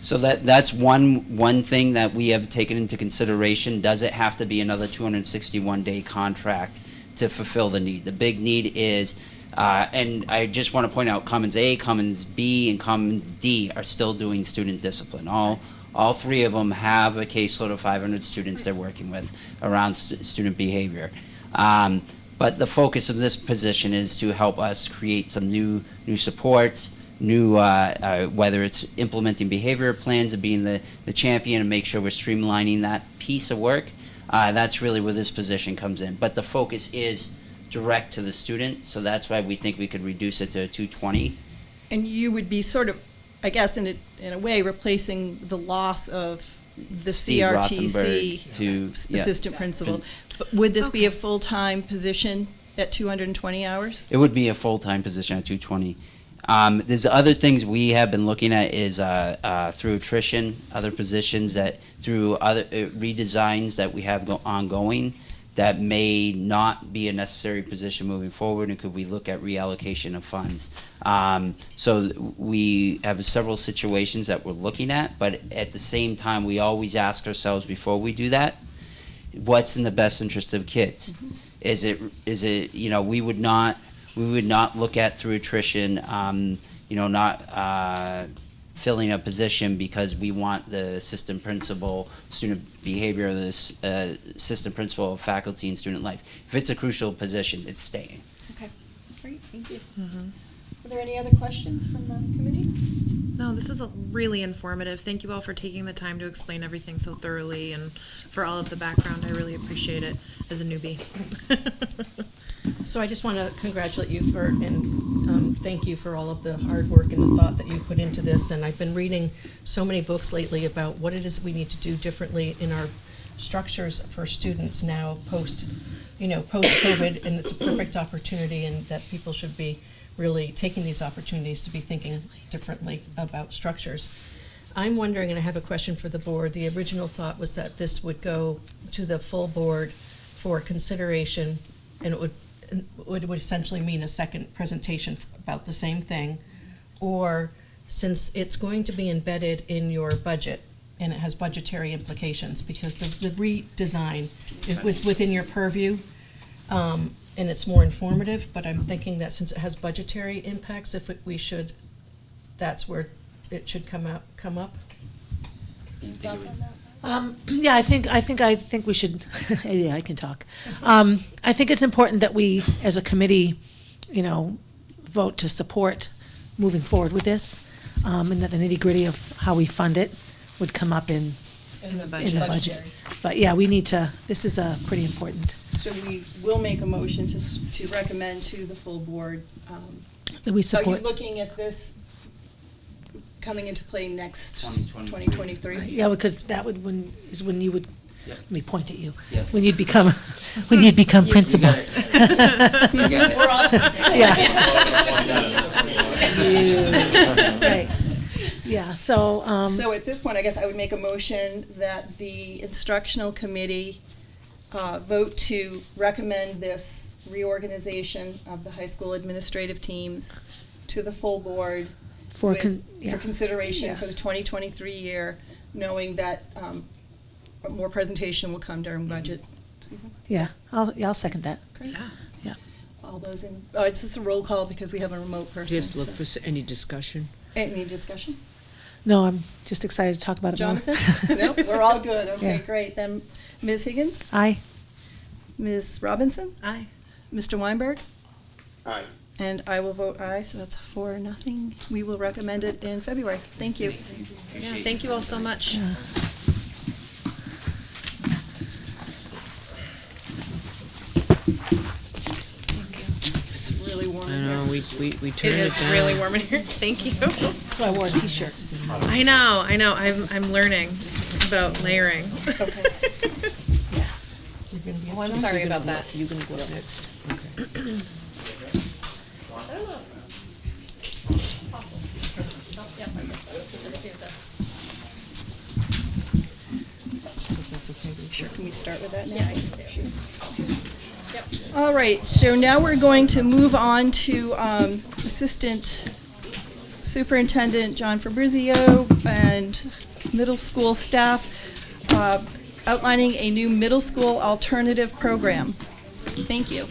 So that's one thing that we have taken into consideration. Does it have to be another 261-day contract to fulfill the need? The big need is, and I just want to point out, Commons A, Commons B, and Commons D are still doing student discipline. All three of them have a caseload of 500 students they're working with around student behavior. But the focus of this position is to help us create some new supports, whether it's implementing behavior plans and being the champion and make sure we're streamlining that piece of work. That's really where this position comes in. But the focus is direct to the student, so that's why we think we could reduce it to 220. And you would be sort of, I guess, in a way, replacing the loss of the Steve CRTC Rothenberg to assistant principal. But would this be a full-time position at 220 hours? It would be a full-time position at 220. There's other things we have been looking at is through attrition, other positions that through other redesigns that we have ongoing that may not be a necessary position moving forward, and could we look at reallocation of funds? So we have several situations that we're looking at, but at the same time, we always ask ourselves before we do that, what's in the best interest of kids? Mm-hmm. Is it we would not look at through attrition, not filling a position because we want the assistant principal, student behavior, the assistant principal of faculty and student life. If it's a crucial position, it's staying. Okay, great, thank you. Mm-hmm. Are there any other questions from the committee? No, this is really informative. Thank you all for taking the time to explain everything so thoroughly and for all of the background. I really appreciate it as a newbie. So I just want to congratulate you and thank you for all of the hard work and the thought that you put into this. And I've been reading so many books lately about what it is we need to do differently in our structures for students now post-COVID, and it's a perfect opportunity, and that people should be really taking these opportunities to be thinking differently about structures. I'm wondering, and I have a question for the board, the original thought was that this would go to the full board for consideration, and it would essentially mean a second presentation about the same thing, or since it's going to be embedded in your budget, and it has budgetary implications, because the redesign, it was within your purview, and it's more informative, but I'm thinking that since it has budgetary impacts, that's where it should come up. Yeah, I think we should, yeah, I can talk. I think it's important that we, as a committee, vote to support moving forward with this, and that the nitty-gritty of how we fund it would come up in the budget. But yeah, we need to, this is pretty important. So we will make a motion to recommend to the full board. That we Are support. you looking at this coming into play next 2023? 2023? Yeah, because that when you would, Yep. let me point at you, Yep. when you'd become principal. You got it. Right. Yeah, so, So at this point, I guess I would make a motion that the instructional committee vote to recommend this reorganization of the high school administrative teams to the full board for for consideration for the Yes. 2023 year, knowing that more presentation will come during budget season. Yeah, I'll second that. Great. Yeah. All those in, it's just a roll call because we have a remote person. Just look so- for any discussion. Any discussion? No, I'm just excited to talk about it more. Jonathan? Nope, we're all good. Okay, Yeah. great. Then Ms. Higgins? Aye. Ms. Robinson? Aye. Mr. Weinberg? Aye. And I will vote aye, so that's 4-0. We will recommend it in February. Thank you. Yeah, thank you all so much. Yeah. It's really warm I in know, here. we It turned it is down. really warm in here. Thank you. So I wore a t-shirt. I know. I'm learning about layering. Okay. Oh, I'm sorry about that. You're gonna go up next. Okay. That's okay. Sure, can we start with that now? Yeah, I can start. All right, so now we're going to move on to Assistant Superintendent John Fabrizio and middle school staff outlining a new middle school alternative program. Thank you.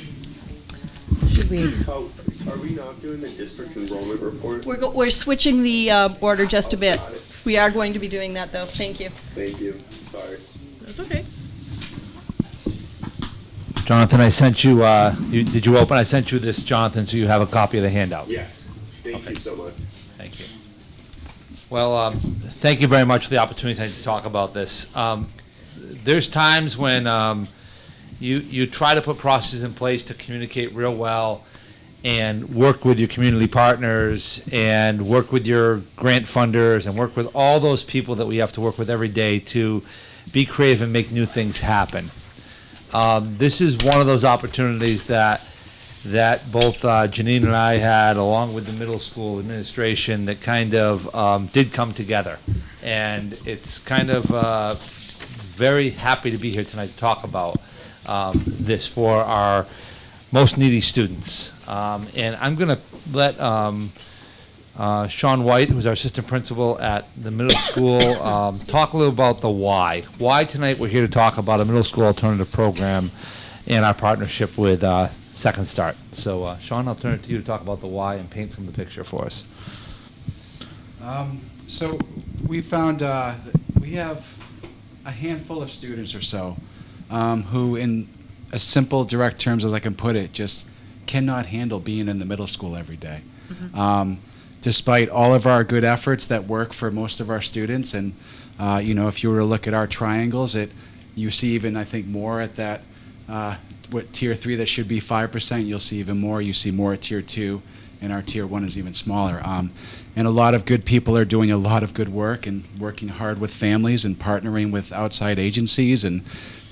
Should we? Oh, are we not doing the district enrollment report? We're switching the order just a bit. We are going to be doing that, though. Thank you. Thank you. Sorry. That's okay. Jonathan, I sent you, did you open? I sent you this, Jonathan, so you have a copy of the handout. Yes. Thank you so much. Thank you. Well, thank you very much for the opportunity tonight to talk about this. There's times when you try to put processes in place to communicate real well and work with your community partners and work with your grant funders and work with all those people that we have to work with every day to be creative and make new things happen. This is one of those opportunities that both Janine and I had, along with the middle school administration, that kind of did come together. And it's kind of very happy to be here tonight to talk about this for our most needy students. And I'm going to let Sean White, who's our assistant principal at the middle school, talk a little about the why. Why tonight we're here to talk about a middle school alternative program and our partnership with Second Start. So Sean, I'll turn it to you to talk about the why and paint some of the picture for us. So we found that we have a handful of students or so who, in as simple, direct terms as I can put it, just cannot handle being in the middle school every day. Despite all of our good efforts that work for most of our students, and if you were to look at our triangles, you see even, I think, more at that what tier 3 that should be 5%, you'll see even more. You see more at tier 2, and our tier 1 is even smaller. And a lot of good people are doing a lot of good work and working hard with families and partnering with outside agencies and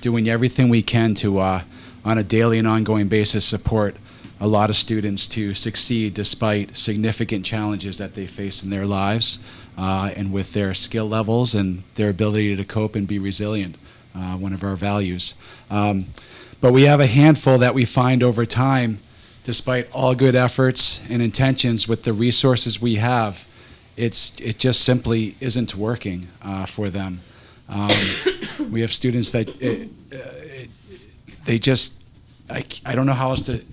doing everything we can to, on a daily and ongoing basis, support a lot of students to succeed despite significant challenges that they face in their lives, and with their skill levels and their ability to cope and be resilient, one of our values. But we have a handful that we find over time, despite all good efforts and intentions with the resources we have, it just simply isn't working for them. We have students that they just, I don't know how else to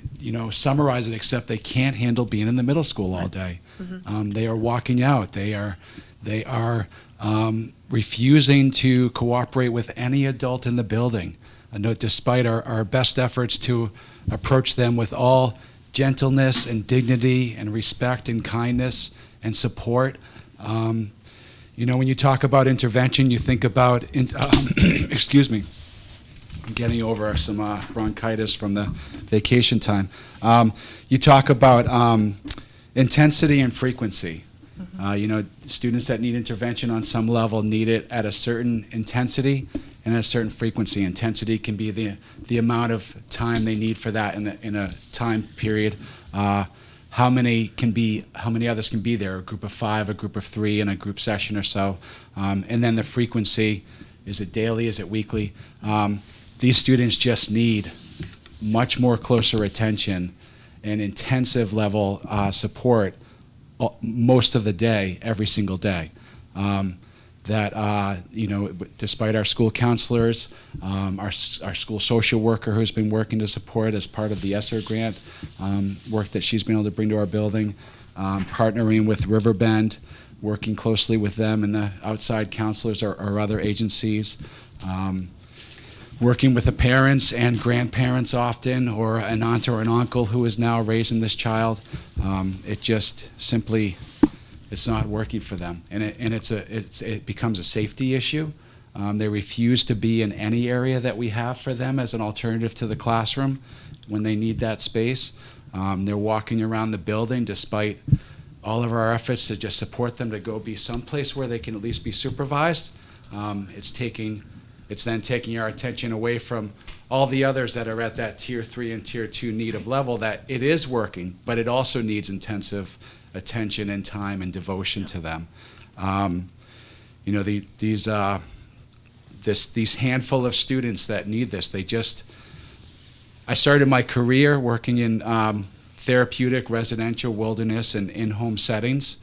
summarize it, except they can't handle being in the middle school all day. They are walking out. They are refusing to cooperate with any adult in the building. Despite our best efforts to approach them with all gentleness and dignity and respect and kindness and support. When you talk about intervention, you think about, excuse me, I'm getting over some bronchitis from the vacation time. You talk about intensity and frequency. Students that need intervention on some level need it at a certain intensity and at a certain frequency. Intensity can be the amount of time they need for that in a time period. How many others can be there? A group of 5, a group of 3, in a group session or so. And then the frequency, is it daily, is it weekly? These students just need much more closer attention and intensive level support most of the day, every single day. Despite our school counselors, our school social worker who's been working to support as part of the ESSER grant work that she's been able to bring to our building, partnering with Riverbend, working closely with them and the outside counselors or other agencies, working with the parents and grandparents often, or an aunt or an uncle who is now raising this child. It just simply, it's not working for them, and it becomes a safety issue. They refuse to be in any area that we have for them as an alternative to the classroom when they need that space. They're walking around the building despite all of our efforts to just support them to go be someplace where they can at least be supervised. It's then taking our attention away from all the others that are at that Tier 3 and Tier 2 need of level, that it is working, but it also needs intensive attention and time and devotion to them. These handful of students that need this, I started my career working in therapeutic, residential, wilderness, and in-home settings,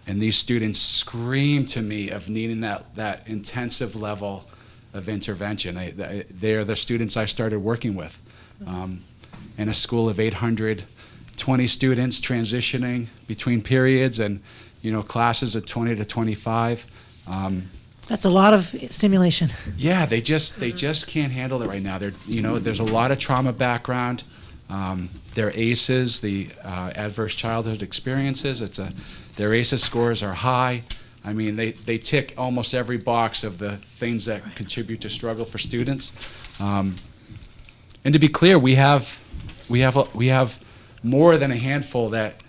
and these students scream to me of needing that intensive level of intervention. They are the students I started working with. In a school of 820 students transitioning between periods, and classes of 20 to 25. That's a lot of stimulation. Yeah, they just can't handle it right now. There's a lot of trauma background. Their ACEs, the adverse childhood experiences, their ACEs scores are high. I mean, they tick almost every box of the things that contribute to struggle for students. And to be clear, we have more than a handful that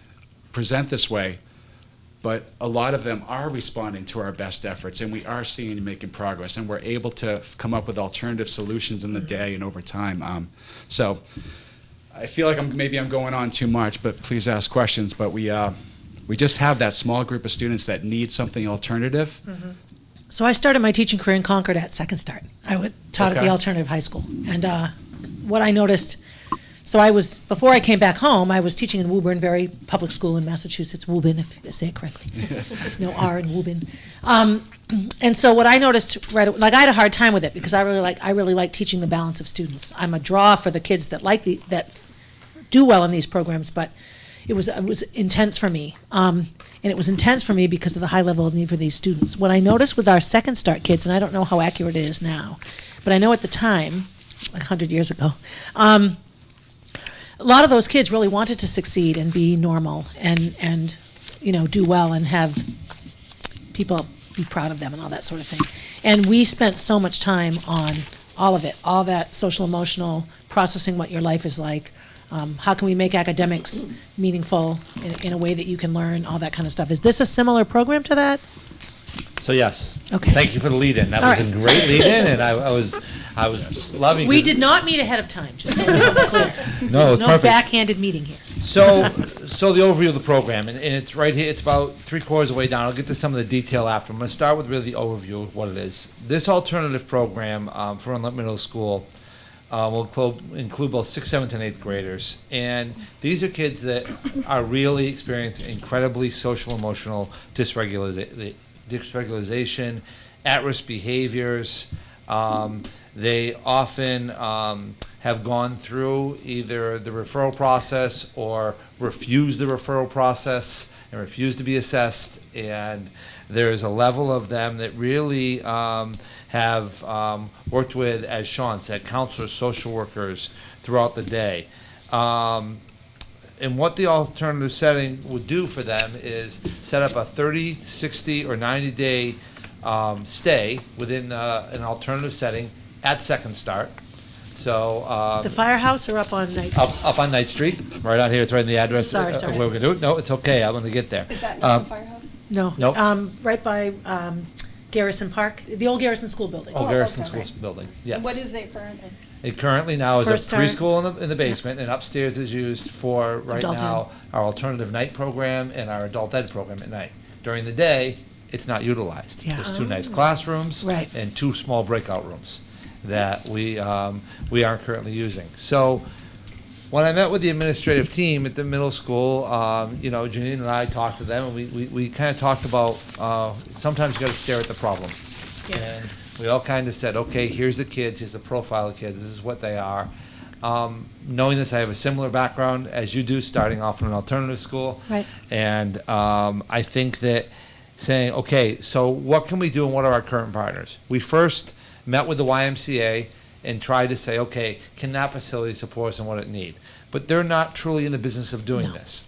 present this way, but a lot of them are responding to our best efforts, and we are seeing and making progress, and we're able to come up with alternative solutions in the day and over time. So I feel like maybe I'm going on too much, but please ask questions. But we just have that small group of students that need something alternative. Mm-hmm. So I started my teaching career in Concord at Second Start. I taught at the alternative high school. And what I noticed, before I came back home, I was teaching in Woburn, very public school in Massachusetts, Woburn, if I say it correctly. There's no R in Woburn. And so what I noticed, I had a hard time with it because I really like teaching the balance of students. I'm a draw for the kids that do well in these programs, but it was intense for me. And it was intense for me because of the high level of need for these students. What I noticed with our Second Start kids, and I don't know how accurate it is now, but I know at the time, like 100 years ago, a lot of those kids really wanted to succeed and be normal and do well and have people be proud of them and all that sort of thing. And we spent so much time on all of it, all that social emotional, processing what your life is like. How can we make academics meaningful in a way that you can learn, all that kind of stuff. Is this a similar program to that? So yes. Okay. Thank you for the lead-in. That All was right. a great lead-in, and I was loving. We 'cause- did not meet ahead of time, just so it's clear. No, There's it's no perfect. backhanded meeting here. So the overview of the program, and it's right here. It's about 3/4 of the way down. I'll get to some of the detail after. I'm going to start with really the overview of what it is. This alternative program for Unlit Middle School will include both 6th, 7th, and 8th graders. And these are kids that are really experiencing incredibly social emotional dysregulation, at-risk behaviors. They often have gone through either the referral process or refused the referral process and refused to be assessed. And there's a level of them that really have worked with, as Sean said, counselors, social workers throughout the day. And what the alternative setting would do for them is set up a 30, 60, or 90-day stay within an alternative setting at Second Start. So The firehouse or up on Night Street? up on Night Street, right out here. It's right in the address Sorry, of sorry. where we're gonna do it. No, it's okay. I'm gonna get there. Is that not the firehouse? No. Nope. Right by Garrison Park, the old Garrison School building. Oh, Garrison okay. School Building. Yes. And what is there currently? It currently now is a First Start. preschool in the basement, and upstairs is used for, right Adult now, our alternative night program and our adult ed program at night. During the day, it's not utilized. Yeah. There's 2 nice classrooms. Right. And 2 small breakout rooms that we aren't currently using. So when I met with the administrative team at the middle school, Janine and I talked to them, and we kind of talked about, sometimes you got to stare at the problem. And we all kind of said, okay, here's the kids, here's the profile of kids, this is what they are. Knowing this, I have a similar background as you do, starting off in an alternative school. Right. And I think that saying, okay, so what can we do and what are our current partners? We first met with the YMCA and tried to say, okay, can that facility support us and what it need? But they're not truly in the business of doing this.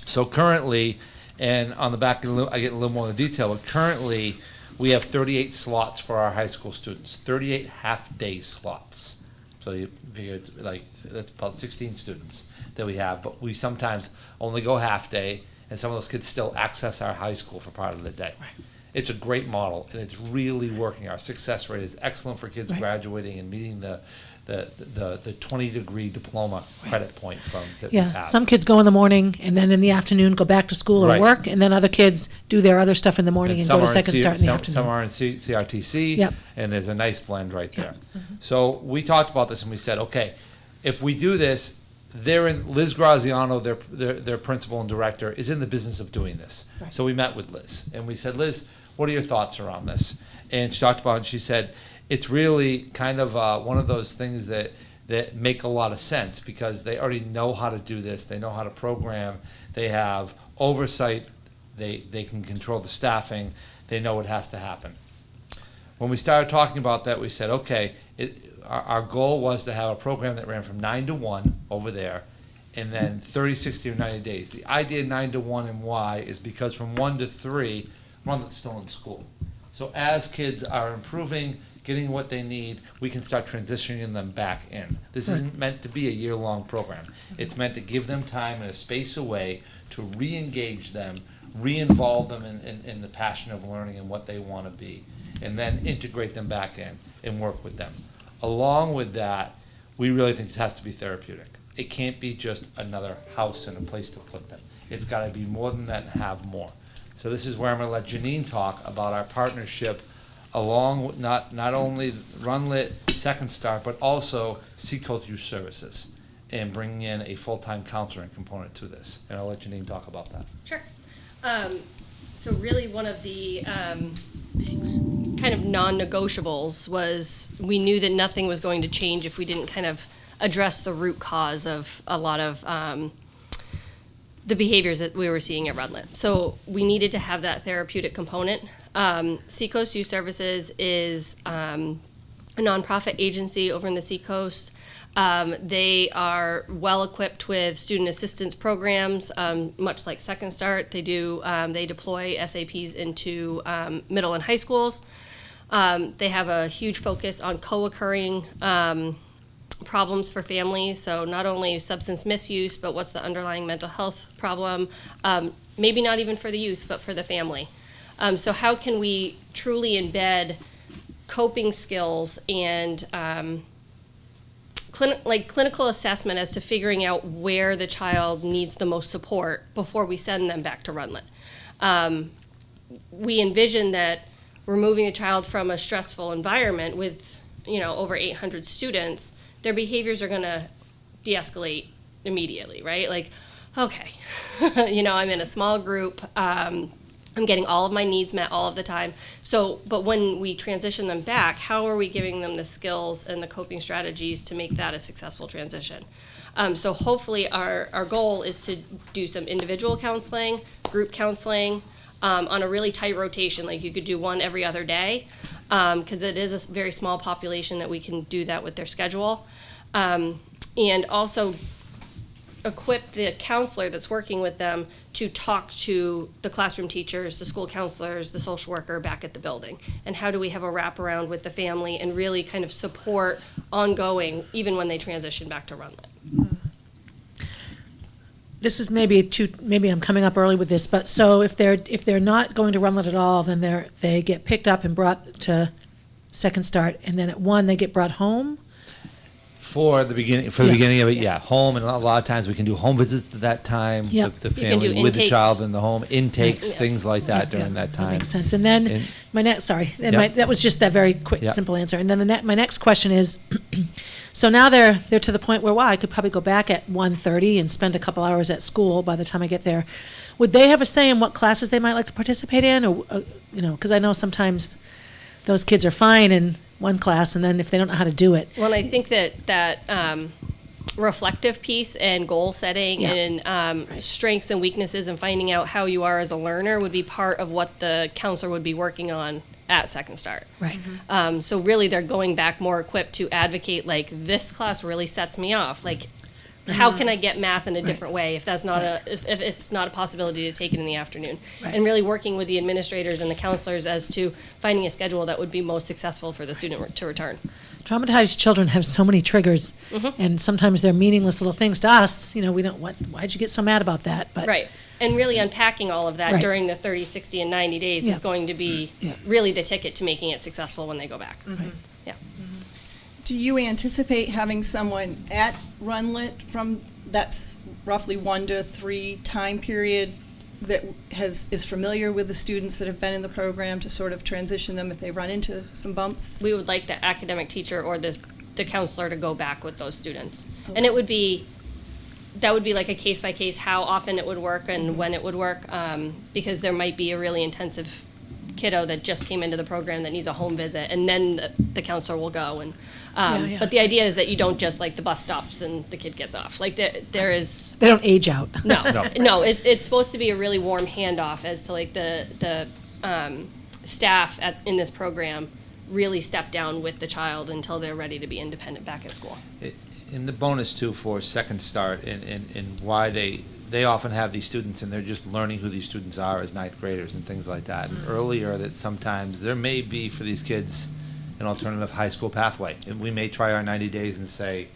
So currently, and on the back, I get a little more of the detail, but currently, we have 38 slots for our high school students, 38 half-day slots. So you figure it's like, that's about 16 students that we have, but we sometimes only go half-day, and some of those kids still access our high school for part of the day. Right. It's a great model, and it's really working. Our success rate is excellent for kids Right. graduating and meeting the 20-degree diploma credit point from that we Yeah, have. some kids go in the morning and then in the afternoon go back to school or Right. work, and then other kids do their other stuff in the morning and go some to are in Second Start in the some afternoon. are in CRTC, Yep. and there's a nice blend right there. Mm-hmm. So we talked about this and we said, okay, if we do this, Liz Graziano, their principal and director, is in the business of doing this. Right. So we met with Liz and we said, Liz, what are your thoughts around this? And she talked about it and she said, it's really kind of one of those things that make a lot of sense because they already know how to do this. They know how to program. They have oversight. They can control the staffing. They know what has to happen. When we started talking about that, we said, okay, our goal was to have a program that ran from 9 to 1 over there and then 30, 60, or 90 days. The idea of 9 to 1 and why is because from 1 to 3, Runlet's still in school. So as kids are improving, getting what they need, we can start transitioning them back in. This isn't meant to be a year-long program. It's meant to give them time and a space away to re-engage them, re-involve them in the passion of learning and what they want to be, and then integrate them back in and work with them. Along with that, we really think this has to be therapeutic. It can't be just another house and a place to put them. It's got to be more than that and have more. So this is where I'm going to let Janine talk about our partnership along with not only Runlit, Second Start, but also Seacoast Youth Services and bringing in a full-time counseling component to this. And I'll let Janine talk about that. Sure. So really one of the kind of non-negotiables was we knew that nothing was going to change if we didn't kind of address the root cause of a lot of the behaviors that we were seeing at Runlit. So we needed to have that therapeutic component. Seacoast Youth Services is a nonprofit agency over in the Seacoast. They are well equipped with student assistance programs, much like Second Start. They deploy SAPs into middle and high schools. They have a huge focus on co-occurring problems for families. So not only substance misuse, but what's the underlying mental health problem? Maybe not even for the youth, but for the family. So how can we truly embed coping skills and clinical assessment as to figuring out where the child needs the most support before we send them back to Runlet. We envision that removing a child from a stressful environment with, over 800 students, their behaviors are going to de-escalate immediately, right? Like, okay, I'm in a small group. I'm getting all of my needs met all of the time. So, but when we transition them back, how are we giving them the skills and the coping strategies to make that a successful transition? So hopefully our goal is to do some individual counseling, group counseling, on a really tight rotation. Like you could do one every other day, because it is a very small population that we can do that with their schedule. And also equip the counselor that's working with them to talk to the classroom teachers, the school counselors, the social worker back at the building. And how do we have a wraparound with the family and really kind of support ongoing, even when they transition back to Runlet. This is maybe I'm coming up early with this, but so if they're not going to Runlet at all, then they get picked up and brought to Second Start, and then at 1 they get brought home. For the beginning of it, home, and a lot of times we can do home visits at that time. Yep. The You can family do with the intakes. child in the home, intakes, Yeah. things like that during that time. That makes sense. And then that was just that very quick, Yep. simple answer. And then my next question is, so now they're to the point where, wow, I could probably go back at 1:30 and spend a couple hours at school by the time I get there. Would they have a say in what classes they might like to participate in, or because I know sometimes those kids are fine in one class, and then if they don't know how to do it. Well, and I think that reflective piece and goal setting and strengths and weaknesses and finding out how you are as a learner would be part of what the counselor would be working on at Second Start. Right. So really they're going back more equipped to advocate, like, this class really sets me off. Like, how can I get math in a different way if that's not if it's not a possibility to take it in the afternoon? Right. And really working with the administrators and the counselors as to finding a schedule that would be most successful for the student to return. Traumatized children have so many triggers, and sometimes they're meaningless little things to us. We don't, why'd you get so mad about that? But Right. And really unpacking all of that Right. during the 30, 60, and 90 days Yeah. is going to be Yeah. really the ticket to making it successful when they go back. Yeah. Do you anticipate having someone at Runlet from that's roughly 1 to 3 time period that is familiar with the students that have been in the program to sort of transition them if they run into some bumps? We would like the academic teacher or the counselor to go back with those students. And that would be like a case by case, how often it would work and when it would work, because there might be a really intensive kiddo that just came into the program that needs a home visit, and then the counselor will go. And but the idea is that you don't just, like, the bus stops and the kid gets off. Like, there is they don't age out. no. It's supposed to be a really warm handoff as to, like, the staff in this program really step down with the child until they're ready to be independent back at school. And the bonus too for Second Start and why they often have these students and they're just learning who these students are as ninth graders and things like that. And earlier that sometimes there may be for these kids an alternative high school pathway. And we may try our 90 days and say,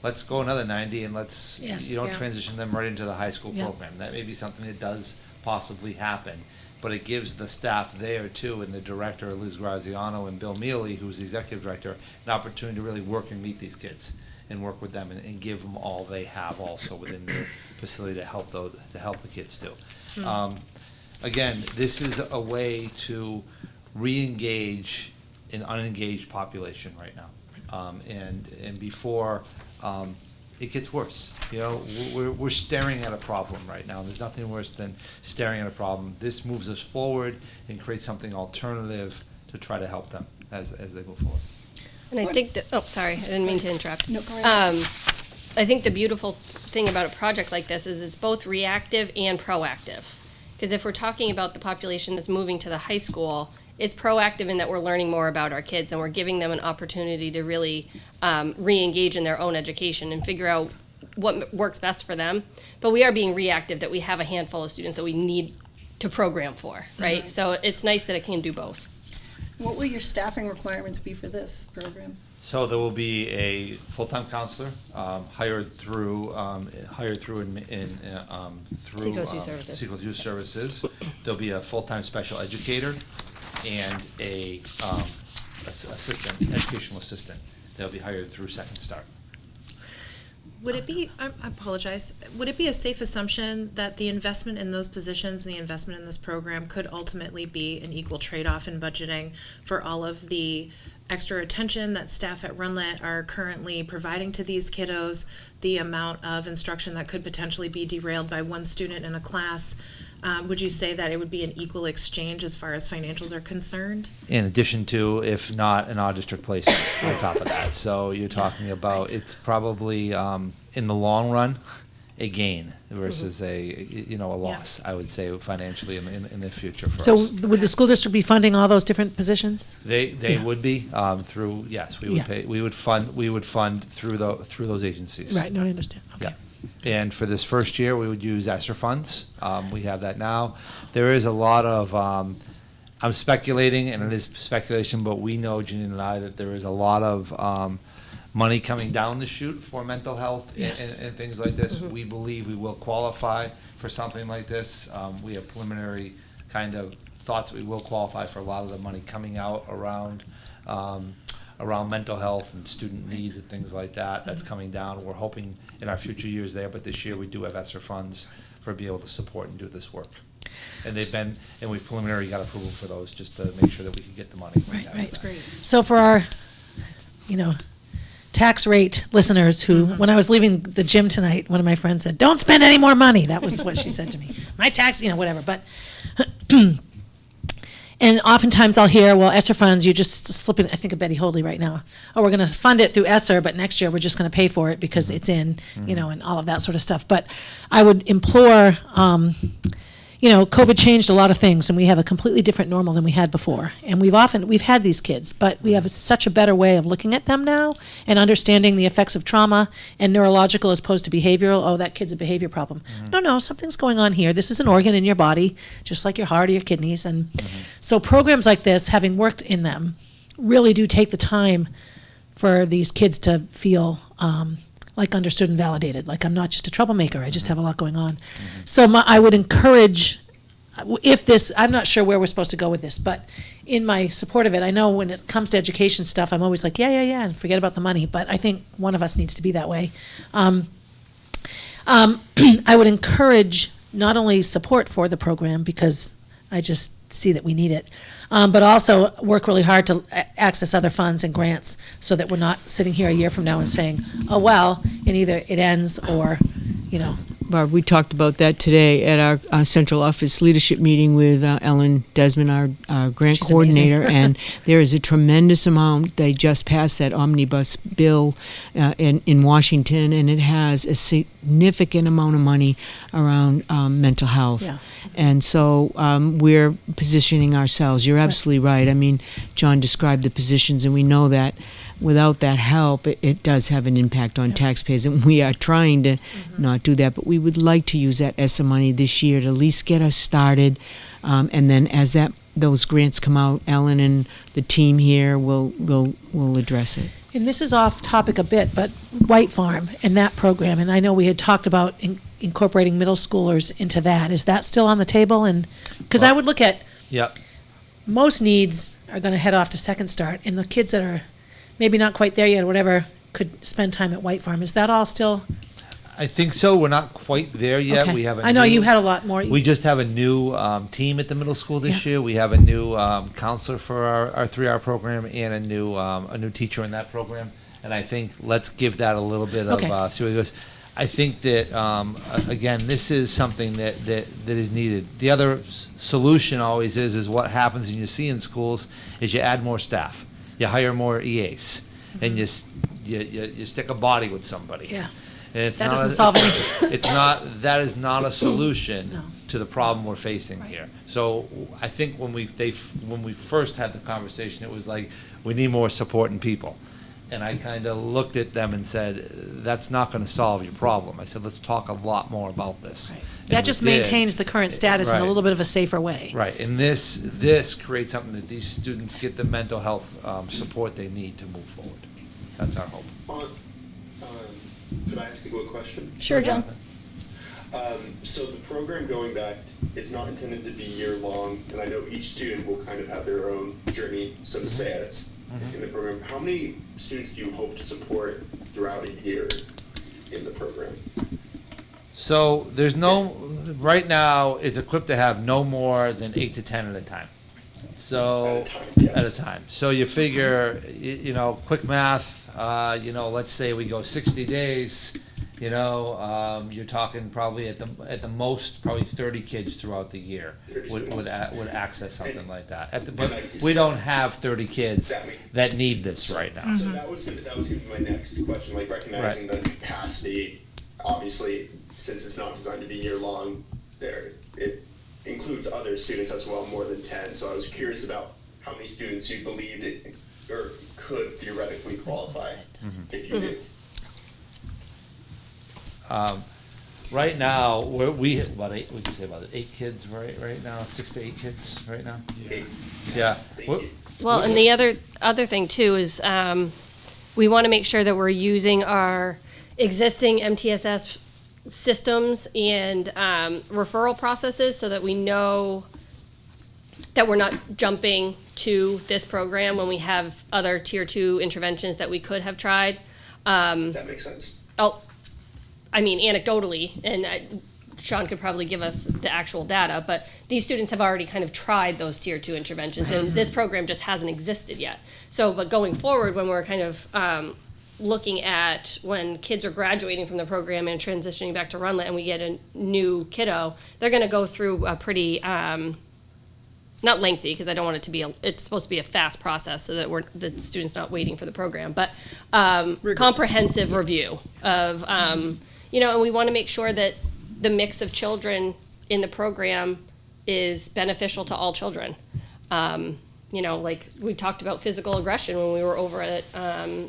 let's go another 90 and let's, transition them right into the high school program. That may be something that does possibly happen. But it gives the staff there too, and the director, Liz Graziano, and Bill Mealy, who's the executive director, an opportunity to really work and meet these kids and work with them and give them all they have also within their facility to help the kids too. Again, this is a way to re-engage an unengaged population right now. And before it gets worse. We're staring at a problem right now. There's nothing worse than staring at a problem. This moves us forward and creates something alternative to try to help them as they move forward. And I think that, sorry, I didn't mean to interrupt. No, go ahead. I think the beautiful thing about a project like this is it's both reactive and proactive. Because if we're talking about the population that's moving to the high school, it's proactive in that we're learning more about our kids and we're giving them an opportunity to really re-engage in their own education and figure out what works best for them. But we are being reactive that we have a handful of students that we need to program for, right? So it's nice that it can do both. What will your staffing requirements be for this program? So there will be a full-time counselor hired through Sequels Youth Services. Sequels Youth Services. There'll be a full-time special educator and a educational assistant. They'll be hired through Second Start. Would it be, I apologize, would it be a safe assumption that the investment in those positions and the investment in this program could ultimately be an equal trade-off in budgeting for all of the extra attention that staff at Runlet are currently providing to these kiddos, the amount of instruction that could potentially be derailed by one student in a class? Would you say that it would be an equal exchange as far as financials are concerned? In addition to, if not, an out-district placement on top of that. So you're talking about, it's probably, in the long run, a gain versus a loss, I would say, financially in the future for So us. would the school district be funding all those different positions? They Yeah. would be, through, yes, we would Yeah. pay, we would fund through those agencies. Right, no, I understand. Okay. Yeah. And for this first year, we would use ESSER funds. We have that now. There is a lot of, I'm speculating, and it is speculation, but we know, Janine and I, that there is a lot of money coming down the chute for mental health Yes. and things like this. We believe we will qualify for something like this. We have preliminary kind of thoughts that we will qualify for a lot of the money coming out around mental health and student needs and things like that. That's coming down. We're hoping in our future years there, but this year we do have ESSER funds for be able to support and do this work. And we've preliminary got approval for those just to make sure that we can get the money. Right. That's great. So for our, tax rate listeners who, when I was leaving the gym tonight, one of my friends said, "Don't spend any more money." That was what she said to me. My tax, whatever. But, and oftentimes I'll hear, well, ESSER funds, you're just slipping, I think of Betty Hoadley right now. Oh, we're going to fund it through ESSER, but next year we're just going to pay for it because it's in, and all of that sort of stuff. But I would implore, COVID changed a lot of things, and we have a completely different normal than we had before. And we've had these kids, but we have such a better way of looking at them now and understanding the effects of trauma and neurological as opposed to behavioral. Oh, that kid's a behavior problem. No, something's going on here. This is an organ in your body, just like your heart or your kidneys. And so programs like this, having worked in them, really do take the time for these kids to feel like understood and validated, like I'm not just a troublemaker, I just have a lot going on. So I would encourage, I'm not sure where we're supposed to go with this, but in my support of it, I know when it comes to education stuff, I'm always like, yeah, and forget about the money, but I think one of us needs to be that way. I would encourage not only support for the program, because I just see that we need it, but also work really hard to access other funds and grants so that we're not sitting here a year from now and saying, oh, well, and either it ends or, Barb, we talked about that today at our central office leadership meeting with Ellen Desmond, our grant She's coordinator, amazing. and there is a tremendous amount. They just passed that omnibus bill in Washington, and it has a significant amount of money around mental health. Yeah. And so we're positioning ourselves. You're absolutely right. I mean, John described the positions, and we know that without that help, it does have an impact on taxpayers, and we are trying to not do that. But we would like to use that ESSA money this year to at least get us started, and then as those grants come out, Ellen and the team here will address it. And this is off topic a bit, but White Farm and that program, and I know we had talked about incorporating middle schoolers into that. Is that still on the table? And because I would look at most needs are going to head off to Second Start, and the kids that are maybe not quite there yet or whatever could spend time at White Farm. Is that all still? I think so. We're not quite there yet. Okay. We have I know you had a lot more. We just have a new team at the middle school this year. We have a new counselor for our 3-hour program and a new teacher in that program. And I think let's give that a little bit of see what it goes. I think that again, this is something that is needed. The other solution always is what happens, and you see in schools is you add more staff, you hire more EAs, and you stick a body with somebody. Yeah. And it's That not doesn't solve anything. That is not a solution No. to the problem we're facing here. So I think when we first had the conversation, it was like, we need more support in people. And I kind of looked at them and said, that's not going to solve your problem. I said, let's talk a lot more about this. Right. And That we just did. maintains the current status in a Right. little bit of a safer way. Right, and this creates something that these students get the mental health support they need to move forward. That's our hope. Could I ask you a question? Sure, John. So the program going back is not intended to be year-long, and I know each student will kind of have their own journey, so to say, in the program. How many students do you hope to support throughout a year in the program? So there's no, right now, it's equipped to have no more than 8 to 10 at a time. So, At a time, yes. at a time. So you figure, you know, quick math, you know, let's say we go 60 days, you know, you're talking probably at the most, probably 30 kids throughout the year would access something like that. But we don't have 30 kids that need this right now. So that was gonna be my next question, like recognizing the capacity, obviously, since it's not designed to be year-long, it includes other students as well, more than 10. So I was curious about how many students you believed it or could theoretically qualify if you did. Right now, we about 8. Would you say about 8 kids right now? 6 to 8 kids right now. Yeah. Well, and the other thing too is we want to make sure that we're using our existing MTSS systems and referral processes so that we know that we're not jumping to this program when we have other tier 2 interventions that we could have tried. That makes sense. I mean, anecdotally, and Sean could probably give us the actual data, but these students have already kind of tried those tier 2 interventions, and this program just hasn't existed yet. So, but going forward, when we're kind of looking at when kids are graduating from the program and transitioning back to Runlet and we get a new kiddo, they're going to go through a pretty, not lengthy, because I don't want it to be, it's supposed to be a fast process so that the student's not waiting for the program, but comprehensive review of, you know, and we want to make sure that the mix of children in the program is beneficial to all children. You know, like we talked about physical aggression when we were over at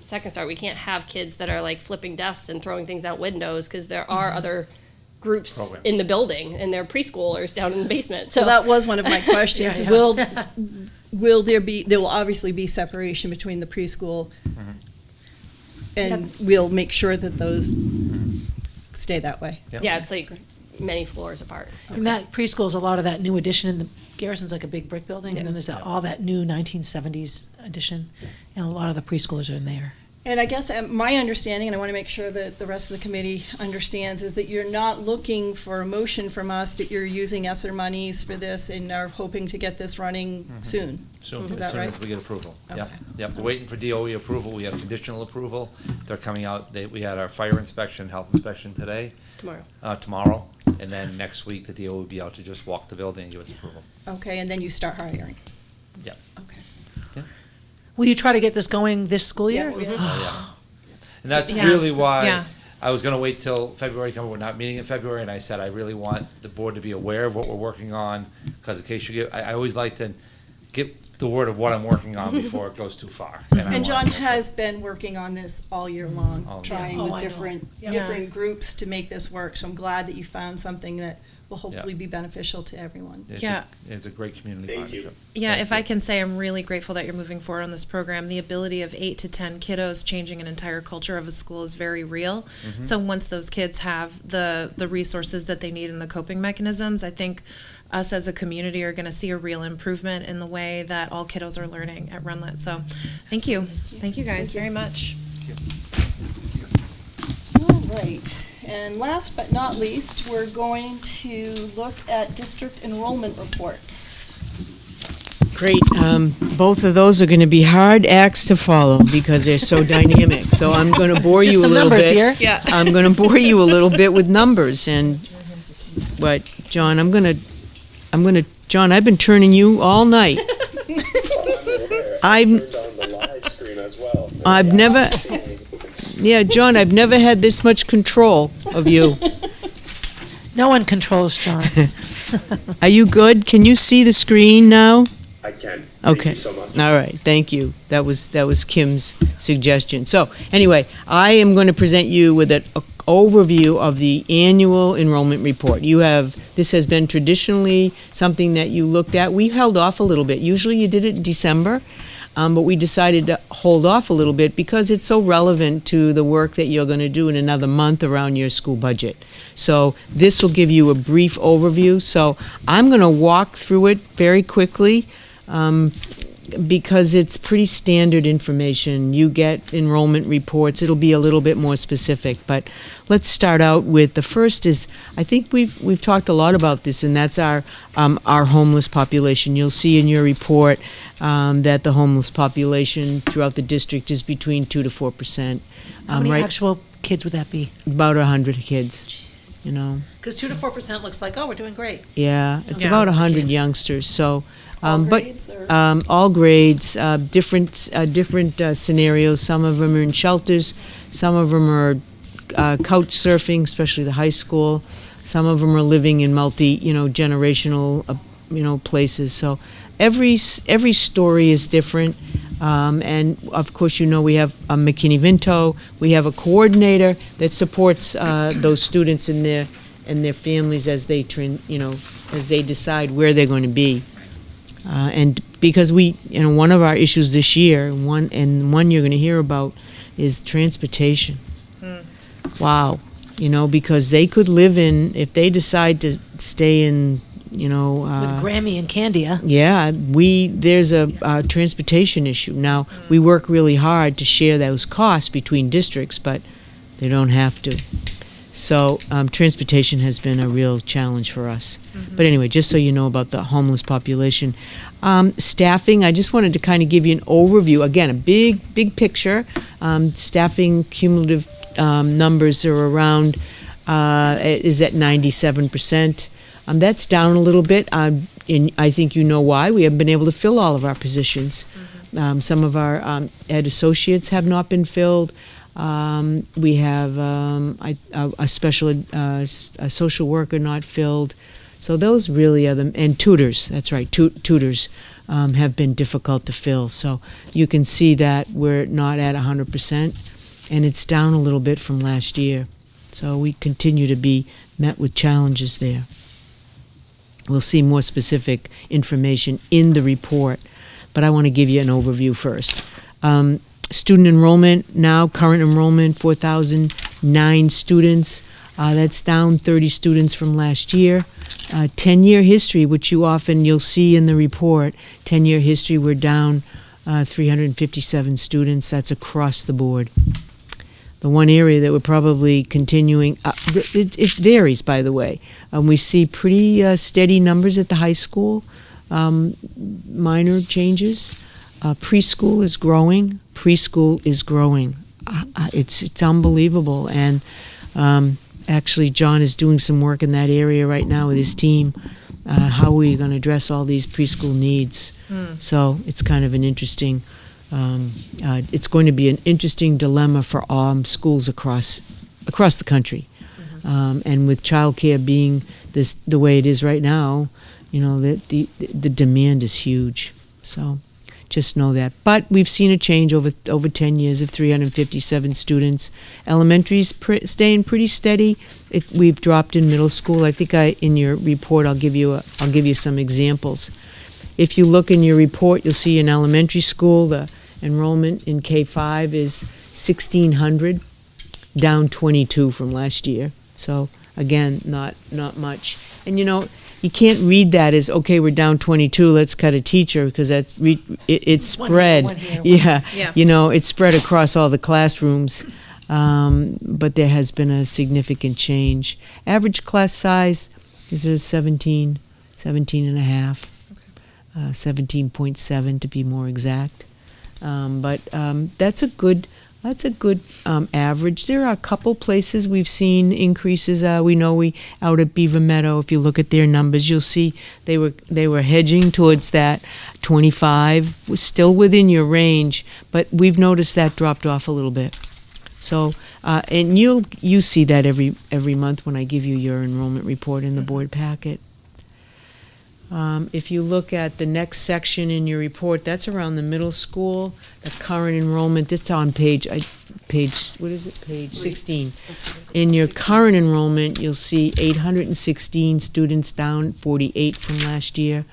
Second Start. We can't have kids that are like flipping desks and throwing things out windows because there are other groups in the building and they're preschoolers down in the basement. So that was one of my questions. Will there will obviously be separation between the preschool and we'll make sure that those stay that way. Yeah, it's like many floors apart. And that preschool is a lot of that new addition in the Garrison's like a big brick building, and then there's all that new 1970s addition, and a lot of the preschoolers are in there. And I guess my understanding, and I want to make sure that the rest of the committee understands, is that you're not looking for a motion from us, that you're using ESSER monies for this and are hoping to get this running soon. Soon, Is as that soon right? as we get approval. Okay. Yep. We're waiting for DOE approval. We have conditional approval. They're coming out. We had our fire inspection, health inspection today. Tomorrow. And then next week, the DOE will be out to just walk the building and give us approval. Okay, and then you start hiring. Yep. Okay. Will you try to get this going this school year? And that's really why I was going to wait till February. We're not meeting in February, and I said I really want the board to be aware of what we're working on, because in case you get, I always like to get the word of what I'm working on before it goes too far. And John has been working on this all year long, trying with different groups to make this work. So I'm glad that you found something that will hopefully be beneficial to everyone. It's a great community partnership. Yeah, if I can say, I'm really grateful that you're moving forward on this program. The ability of 8 to 10 kiddos changing an entire culture of a school is very real. So once those kids have the resources that they need and the coping mechanisms, I think us as a community are going to see a real improvement in the way that all kiddos are learning at Runlet. So thank you. Thank you guys very much. All right. And last but not least, we're going to look at district enrollment reports. Great. Both of those are going to be hard acts to follow because they're so dynamic. So I'm going to bore you a little bit. Here. Yeah. I'm going to bore you a little bit with numbers. But John, John, I've been turning you all night. I've never, John, I've never had this much control of you. No one controls John. Are you good? Can you see the screen now? I can. Okay. Thank you so much. All right. Thank you. That was Kim's suggestion. So anyway, I am going to present you with an overview of the annual enrollment report. This has been traditionally something that you looked at. We held off a little bit. Usually you did it in December, but we decided to hold off a little bit because it's so relevant to the work that you're going to do in another month around your school budget. So this will give you a brief overview. So I'm going to walk through it very quickly. because it's pretty standard information. You get enrollment reports. It'll be a little bit more specific, but let's start out with the first is, I think we've talked a lot about this, and that's our homeless population. You'll see in your report that the homeless population throughout the district is between 2 to 4%. How many actual kids would that be? About 100 kids. You know. Because 2 to 4% looks like, oh, we're doing great. Yeah, it's Yeah. about 100 Kids. youngsters. So, All but grades, or- all grades, different scenarios. Some of them are in shelters. Some of them are couch surfing, especially the high school. Some of them are living in generational, places. So every story is different. And of course, we have McKinney-Vento. We have a coordinator that supports those students and their families as they as they decide where they're going to be. And because one of our issues this year, one you're going to hear about, is transportation. Wow, because they could live if they decide to stay in. With Grammy and Candia. Yeah, there's a transportation issue. Now, we work really hard to share those costs between districts, but they don't have to. So transportation has been a real challenge for us. But anyway, just so you know about the homeless population. Staffing, I just wanted to kind of give you an overview. Again, a big picture. Staffing cumulative numbers are around, is at 97%. That's down a little bit, and I think you know why. We haven't been able to fill all of our positions. Some of our ed associates have not been filled. We have a social worker not filled. So those really are and tutors, that's right, tutors have been difficult to fill. So you can see that we're not at 100%, and it's down a little bit from last year. So we continue to be met with challenges there. We'll see more specific information in the report, but I want to give you an overview first. Student enrollment now, current enrollment, 4,009 students. That's down 30 students from last year. 10-year history, which you'll see in the report, 10-year history, we're down 357 students. That's across the board. The one area that we're probably continuing, it varies, by the way. We see pretty steady numbers at the high school, minor changes. Preschool is growing. It's unbelievable. And actually, John is doing some work in that area right now with his team. How are we going to address all these preschool needs? So it's kind of an interesting. It's going to be an interesting dilemma for all schools across the country, and with childcare being the way it is right now, the demand is huge. So, just know that. But we've seen a change over 10 years of 357 students. Elementary's staying pretty steady. We've dropped in middle school. I think in your report I'll give you some examples. If you look in your report, you'll see in elementary school the enrollment in K-5 is 1,600, down 22 from last year. So again, not much. And you can't read that as, okay, we're down 22, let's cut a teacher, because it's spread. One here. Yeah. It's spread across all the classrooms. But there has been a significant change. Average class size is 17 and a half, 17.7 to be more exact. But that's a good average. There are a couple places we've seen increases. We know out at Beaver Meadow, if you look at their numbers, you'll see they were hedging towards that 25, was still within your range, but we've noticed that dropped off a little bit. So, and you see that every month when I give you your enrollment report in the board packet. If you look at the next section in your report, that's around the middle school, the current enrollment. This on page 16. In your current enrollment, you'll see 816 students, down 48 from last year.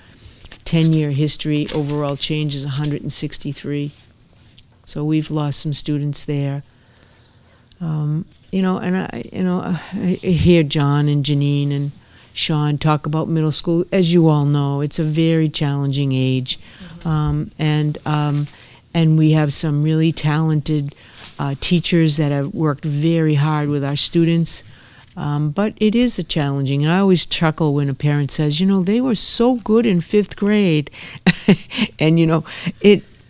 10-year history, overall change is 163. So we've lost some students there. And I hear John and Janine and Sean talk about middle school. As you all know, it's a very challenging age, and we have some really talented teachers that have worked very hard with our students. But it is a challenging. I always chuckle when a parent says, they were so good in 5th grade. And,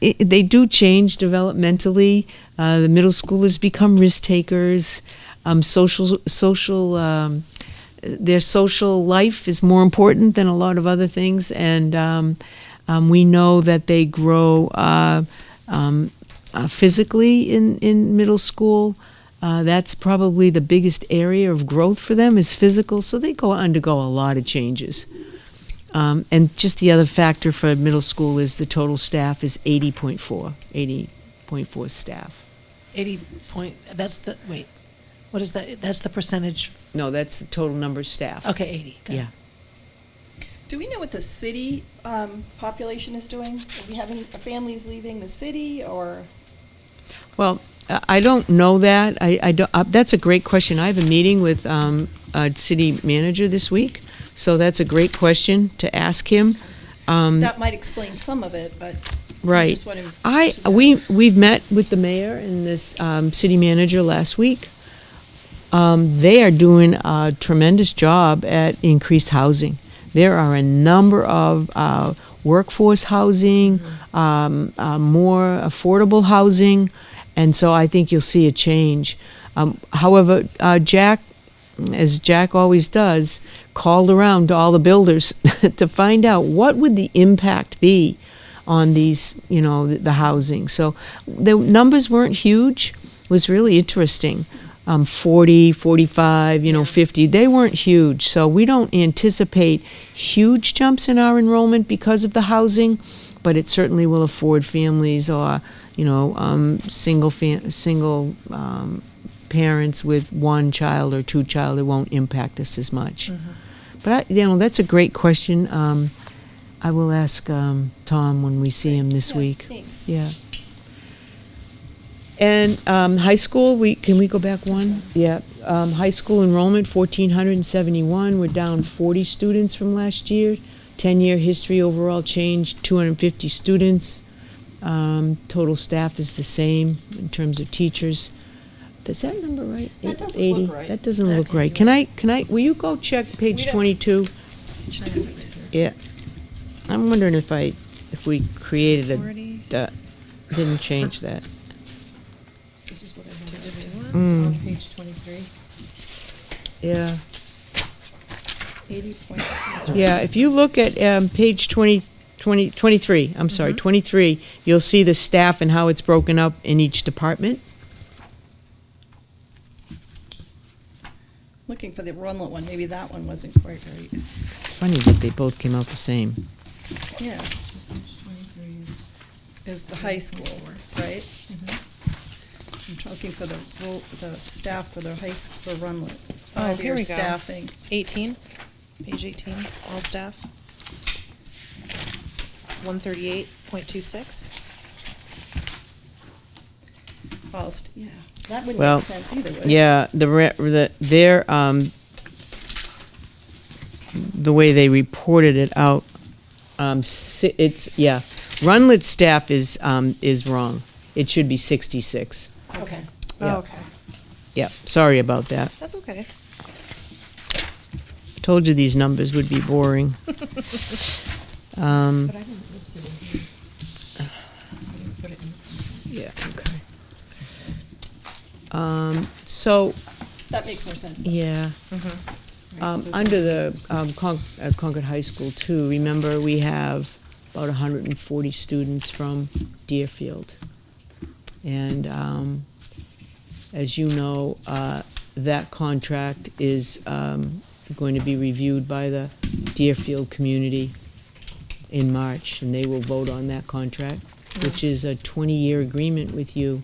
they do change developmentally. The middle schoolers become risk takers. Their social life is more important than a lot of other things. And we know that they grow physically in middle school. That's probably the biggest area of growth for them is physical, so they undergo a lot of changes. And just the other factor for middle school is the total staff is 80.4 staff. 80 point, what is that? That's the percentage? No, that's the total number of staff. Okay, 80. Got it. Yeah. Do we know what the city population is doing? Are we having families leaving the city, or? Well, I don't know that. I don't. That's a great question. I have a meeting with a city manager this week, so that's a great question to ask him. That might explain some of it, but. Right. We've met with the mayor and this city manager last week. They are doing a tremendous job at increased housing. There are a number of workforce housing, more affordable housing, and so I think you'll see a change. However, Jack, as Jack always does, called around to all the builders to find out what would the impact be on these, the housing. So the numbers weren't huge. It was really interesting. 40, 45, 50. They weren't huge. So we don't anticipate huge jumps in our enrollment because of the housing, but it certainly will afford families or, single parents with one child or two child. It won't impact us as much. Mm-hmm. But, that's a great question. I will ask Tom when we see him this week. Thanks. Yeah. And high school, can we go back one? Yeah. High school enrollment, 1,471. We're down 40 students from last year. 10-year history overall change, 250 students. Total staff is the same in terms of teachers. Is that number right? That doesn't 80? look right. That doesn't look right. Can I, will you go check page 22? Yeah. I'm wondering if we created didn't change that. This is what I have. Mm. Page 23. Yeah. 80 point. Yeah, if you look at page 23, I'm sorry, 23, you'll see the staff and how it's broken up in each department. Looking for the Runlet one, maybe that one wasn't quite right. It's funny that they both came out the same. Yeah. Is the high school, right? I'm looking for the staff for the high school, for Runlet. Oh, here we go. Staffing. 18, page 18, all staff. 138.26. Yeah, that wouldn't Well, make sense either, would it? yeah, the way they reported it out, Runlet staff is wrong. It should be 66. Okay. Yeah. Oh, okay. Yeah, sorry about that. That's okay. Told you these numbers would be boring. But I didn't list it in here. I didn't put it in. Yeah, okay. So, That makes more sense. Though. yeah. Under the Concord High School too, remember we have about 140 students from Deerfield. And as you know, that contract is going to be reviewed by the Deerfield community in March, and they will vote on that contract, which is a 20-year agreement with you.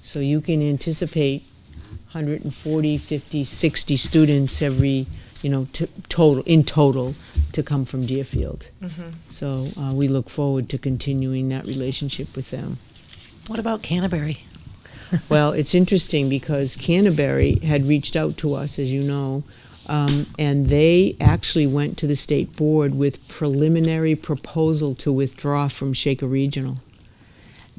So you can anticipate 140, 50, 60 students every, total to come from Deerfield. So we look forward to continuing that relationship with them. What about Canterbury? Well, it's interesting because Canterbury had reached out to us, as you know, And they actually went to the state board with preliminary proposal to withdraw from Shaker Regional.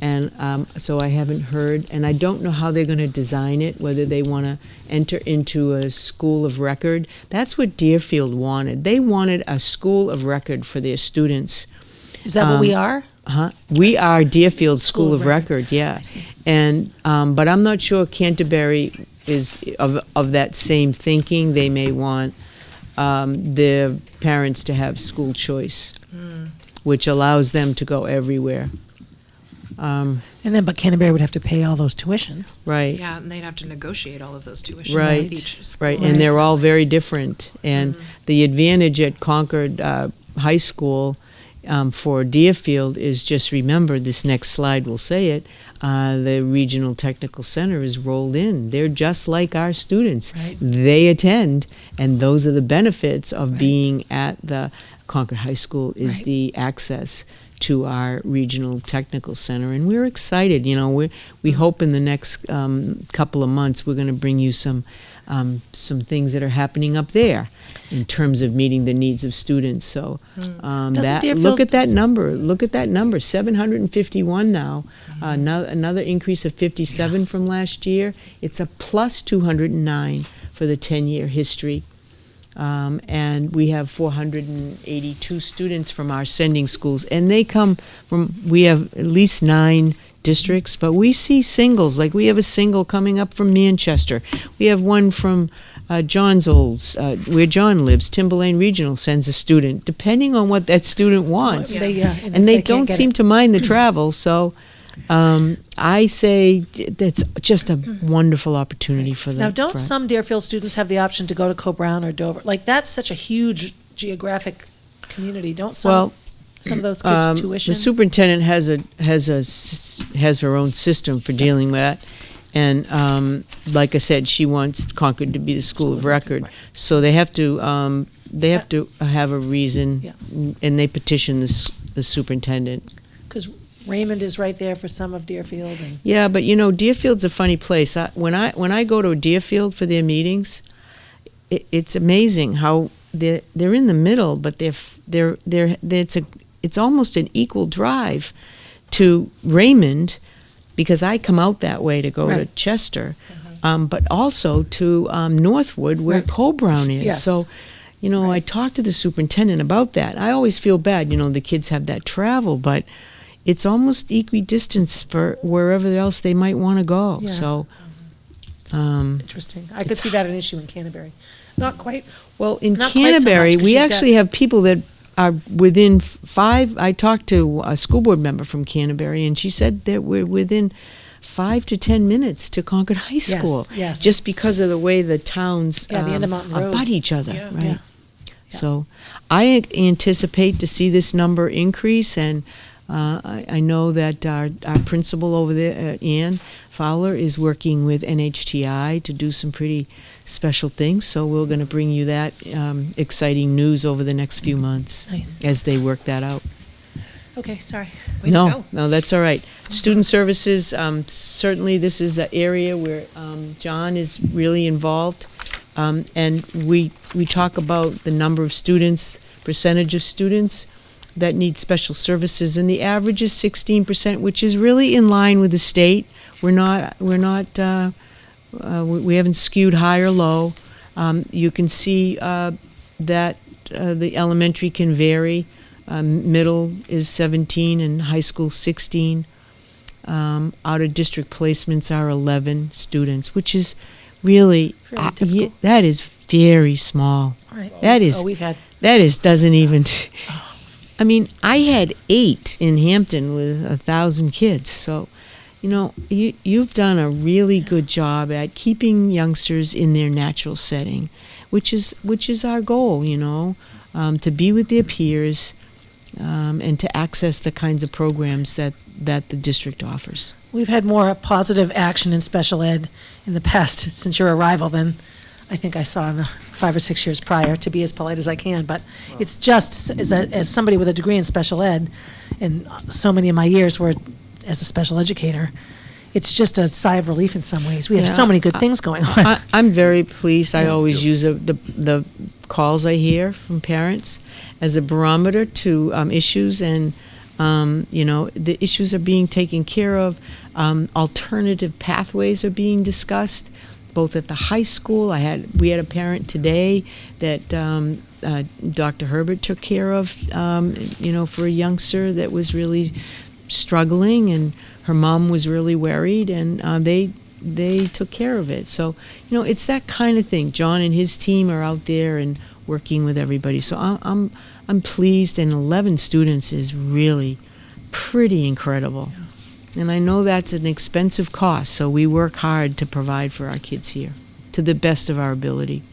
And so I haven't heard, and I don't know how they're going to design it, whether they want to enter into a school of record. That's what Deerfield wanted. They wanted a school of record for their students. Is that what we are? We are Deerfield School of Record, yeah. And but I'm not sure Canterbury is of that same thinking. They may want their parents to have school choice, which allows them to go everywhere. And then, but Canterbury would have to pay all those tuitions. Right. Yeah, and they'd have to negotiate all of those tuitions Right. with each school. Right, and they're all very different. And the advantage at Concord High School for Deerfield is, just remember, this next slide will say it, the Regional Technical Center is rolled in. They're just like our students. Right. They attend, and those are the benefits of being at the Concord High School, is the access to our Regional Technical Center. And we're excited. You know, we hope in the next couple of months we're going to bring you some things that are happening up there in terms of meeting the needs of students. So look at that number, 751 now, another increase of 57 from last year. It's a plus 209 for the 10-year history. And we have 482 students from our sending schools, and they come from, we have at least 9 districts, but we see singles, like we have a single coming up from Manchester. We have one from John's Olds, where John lives. Timberlane Regional sends a student, depending on what that student wants. And they don't seem to mind the travel, so I say that's just a wonderful opportunity for them. Now, don't some Deerfield students have the option to go to Co-Brown or Dover? Like, that's such a huge geographic community. Don't some of those kids tuition? The superintendent has her own system for dealing with that. And like I said, she wants Concord to be the school of record. So they have to have a reason, and they petition the superintendent. Because Raymond is right there for some of Deerfield. And yeah, but you know, Deerfield's a funny place. When I go to Deerfield for their meetings, it's amazing how they're in the middle, but it's almost an equal drive to Raymond, because I come out that way to go to Chester, but also to Northwood, where Co-Brown is. Yes. So, you know, I talked to the superintendent about that. I always feel bad, you know, the kids have that travel, but it's almost equidistant for wherever else they might want to go. Yeah. So, interesting. I could see that an issue in Canterbury. Not quite. Well, in Not quite so Canterbury, much, 'cause we you've actually got- have people that are within 5. I talked to a school board member from Canterbury, and she said that we're within 5 to 10 minutes to Concord High School, yes. just because of the way the towns Yeah, the Intermountain Road. abut each other, Yeah. right? Yeah. So I anticipate to see this number increase, and I know that our principal over there, Ann Fowler, is working with NHTI to do some pretty special things. So we're going to bring you that exciting news over the next few months as they work that out. Okay, sorry. No, that's all right. Student services, certainly this is the area where John is really involved. And we talk about the number of students, percentage of students that need special services, and the average is 16%, which is really in line with the state. We haven't skewed high or low. You can see that the elementary can vary. Middle is 17 and high school 16. Out of district placements are 11 students, which is really that is very small. Right. That is doesn't even. I mean, I had 8 in Hampton with 1,000 kids. So, you know, you've done a really good job at keeping youngsters in their natural setting, which is our goal. You know, to be with their peers, and to access the kinds of programs that the district offers. We've had more positive action in special ed in the past since your arrival than I think I saw in the 5 or 6 years prior, to be as polite as I can. But it's just, as somebody with a degree in special ed, and so many of my years were as a special educator, it's just a sigh of relief in some ways. We have Yeah. so many good things going on. I'm very pleased. I always use the calls I hear from parents as a barometer to issues, and the issues are being taken care of. Alternative pathways are being discussed, both at the high school. We had a parent today that Dr. Herbert took care of, for a youngster that was really struggling, and her mom was really worried, and they took care of it. So, it's that kind of thing. John and his team are out there and working with everybody. So I'm pleased, and 11 students is really pretty incredible. And I know that's an expensive cost, so we work hard to provide for our kids here to the best of our ability.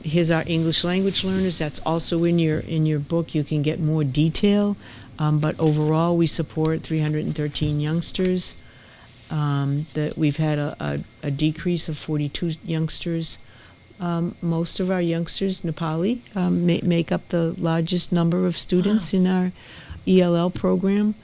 Here's our English language learners. That's also in your book. You can get more detail. But overall, we support 313 youngsters. That we've had a decrease of 42 youngsters. Most of our youngsters, Nepali, make up the largest number of students in our ELL program.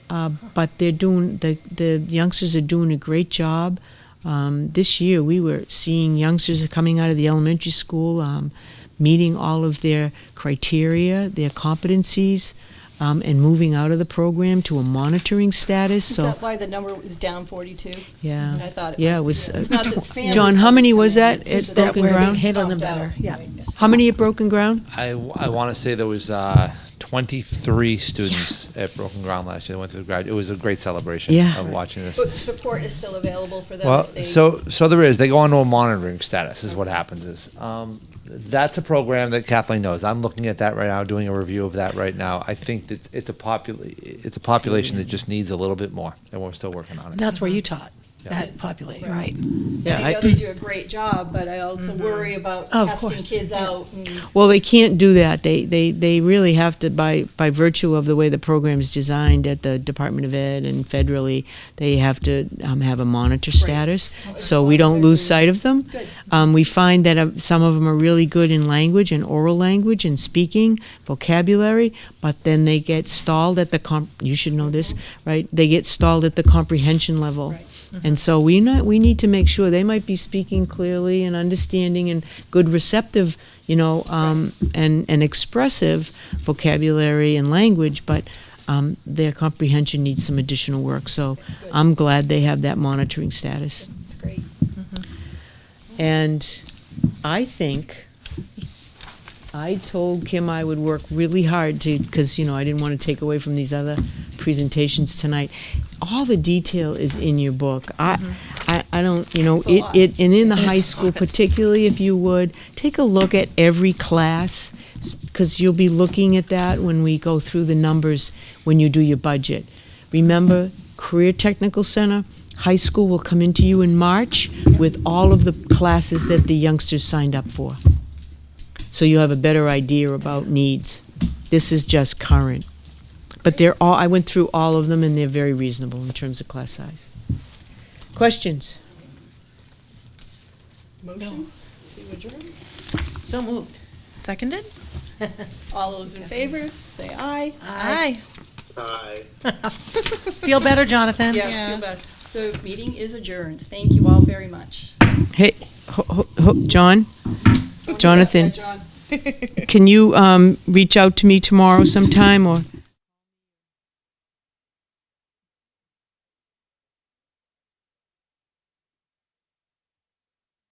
But the youngsters are doing a great job. This year, we were seeing youngsters coming out of the elementary school, meeting all of their criteria, their competencies, and moving out of the program to a monitoring status. Is that why the number is down 42? Yeah. I thought it Yeah, it might was. be. It's not that families John, how haven't many come was in, that it's at that Broken we're Ground? Handling them bumped better, out. yeah. How many at Broken Ground? I want to say there was 23 students at Broken Ground last year that went through the grad. It was a great celebration Yeah. of watching this. But support is still available for them? Well, if they- so there is. They go into a monitoring status. Is what happens is that's a program that Kathleen knows. I'm looking at that right now, doing a review of that right now. I think that it's a population that just needs a little bit more, and we're still working on it. And that's where you taught, that populate, right? Yeah, I know they do a great job, but I also worry about Of testing course, kids yeah. out. And Well, they can't do that. They really have to, by virtue of the way the program is designed at the Department of Ed and federally, they have to have a monitor status, so we don't lose sight of them. Good. We find that some of them are really good in language and oral language and speaking, vocabulary, but then they get stalled at you should know this, right? They get stalled at the comprehension level. Right. And so we need to make sure they might be speaking clearly and understanding and good receptive, and expressive vocabulary and language, but their comprehension needs some additional work. So I'm glad they have that monitoring status. it's great. And I told Kim I would work really hard because I didn't want to take away from these other presentations tonight. All the detail is in your book. I don't, and in the high school particularly, if you would, take a look at every class, because you'll be looking at that when we go through the numbers when you do your budget. Remember, Career Technical Center, high school will come into you in March with all of the classes that the youngsters signed up for. So you'll have a better idea about needs. This is just current. But I went through all of them, and they're very reasonable in terms of class size. Questions? Motion to adjourn? So moved. Seconded? All those in favor, say aye. Aye. Feel better, Jonathan? Yes, feel better. The meeting is adjourned. Thank you all very much. Hey, Jonathan, Yeah, John. can you reach out to me tomorrow sometime, or?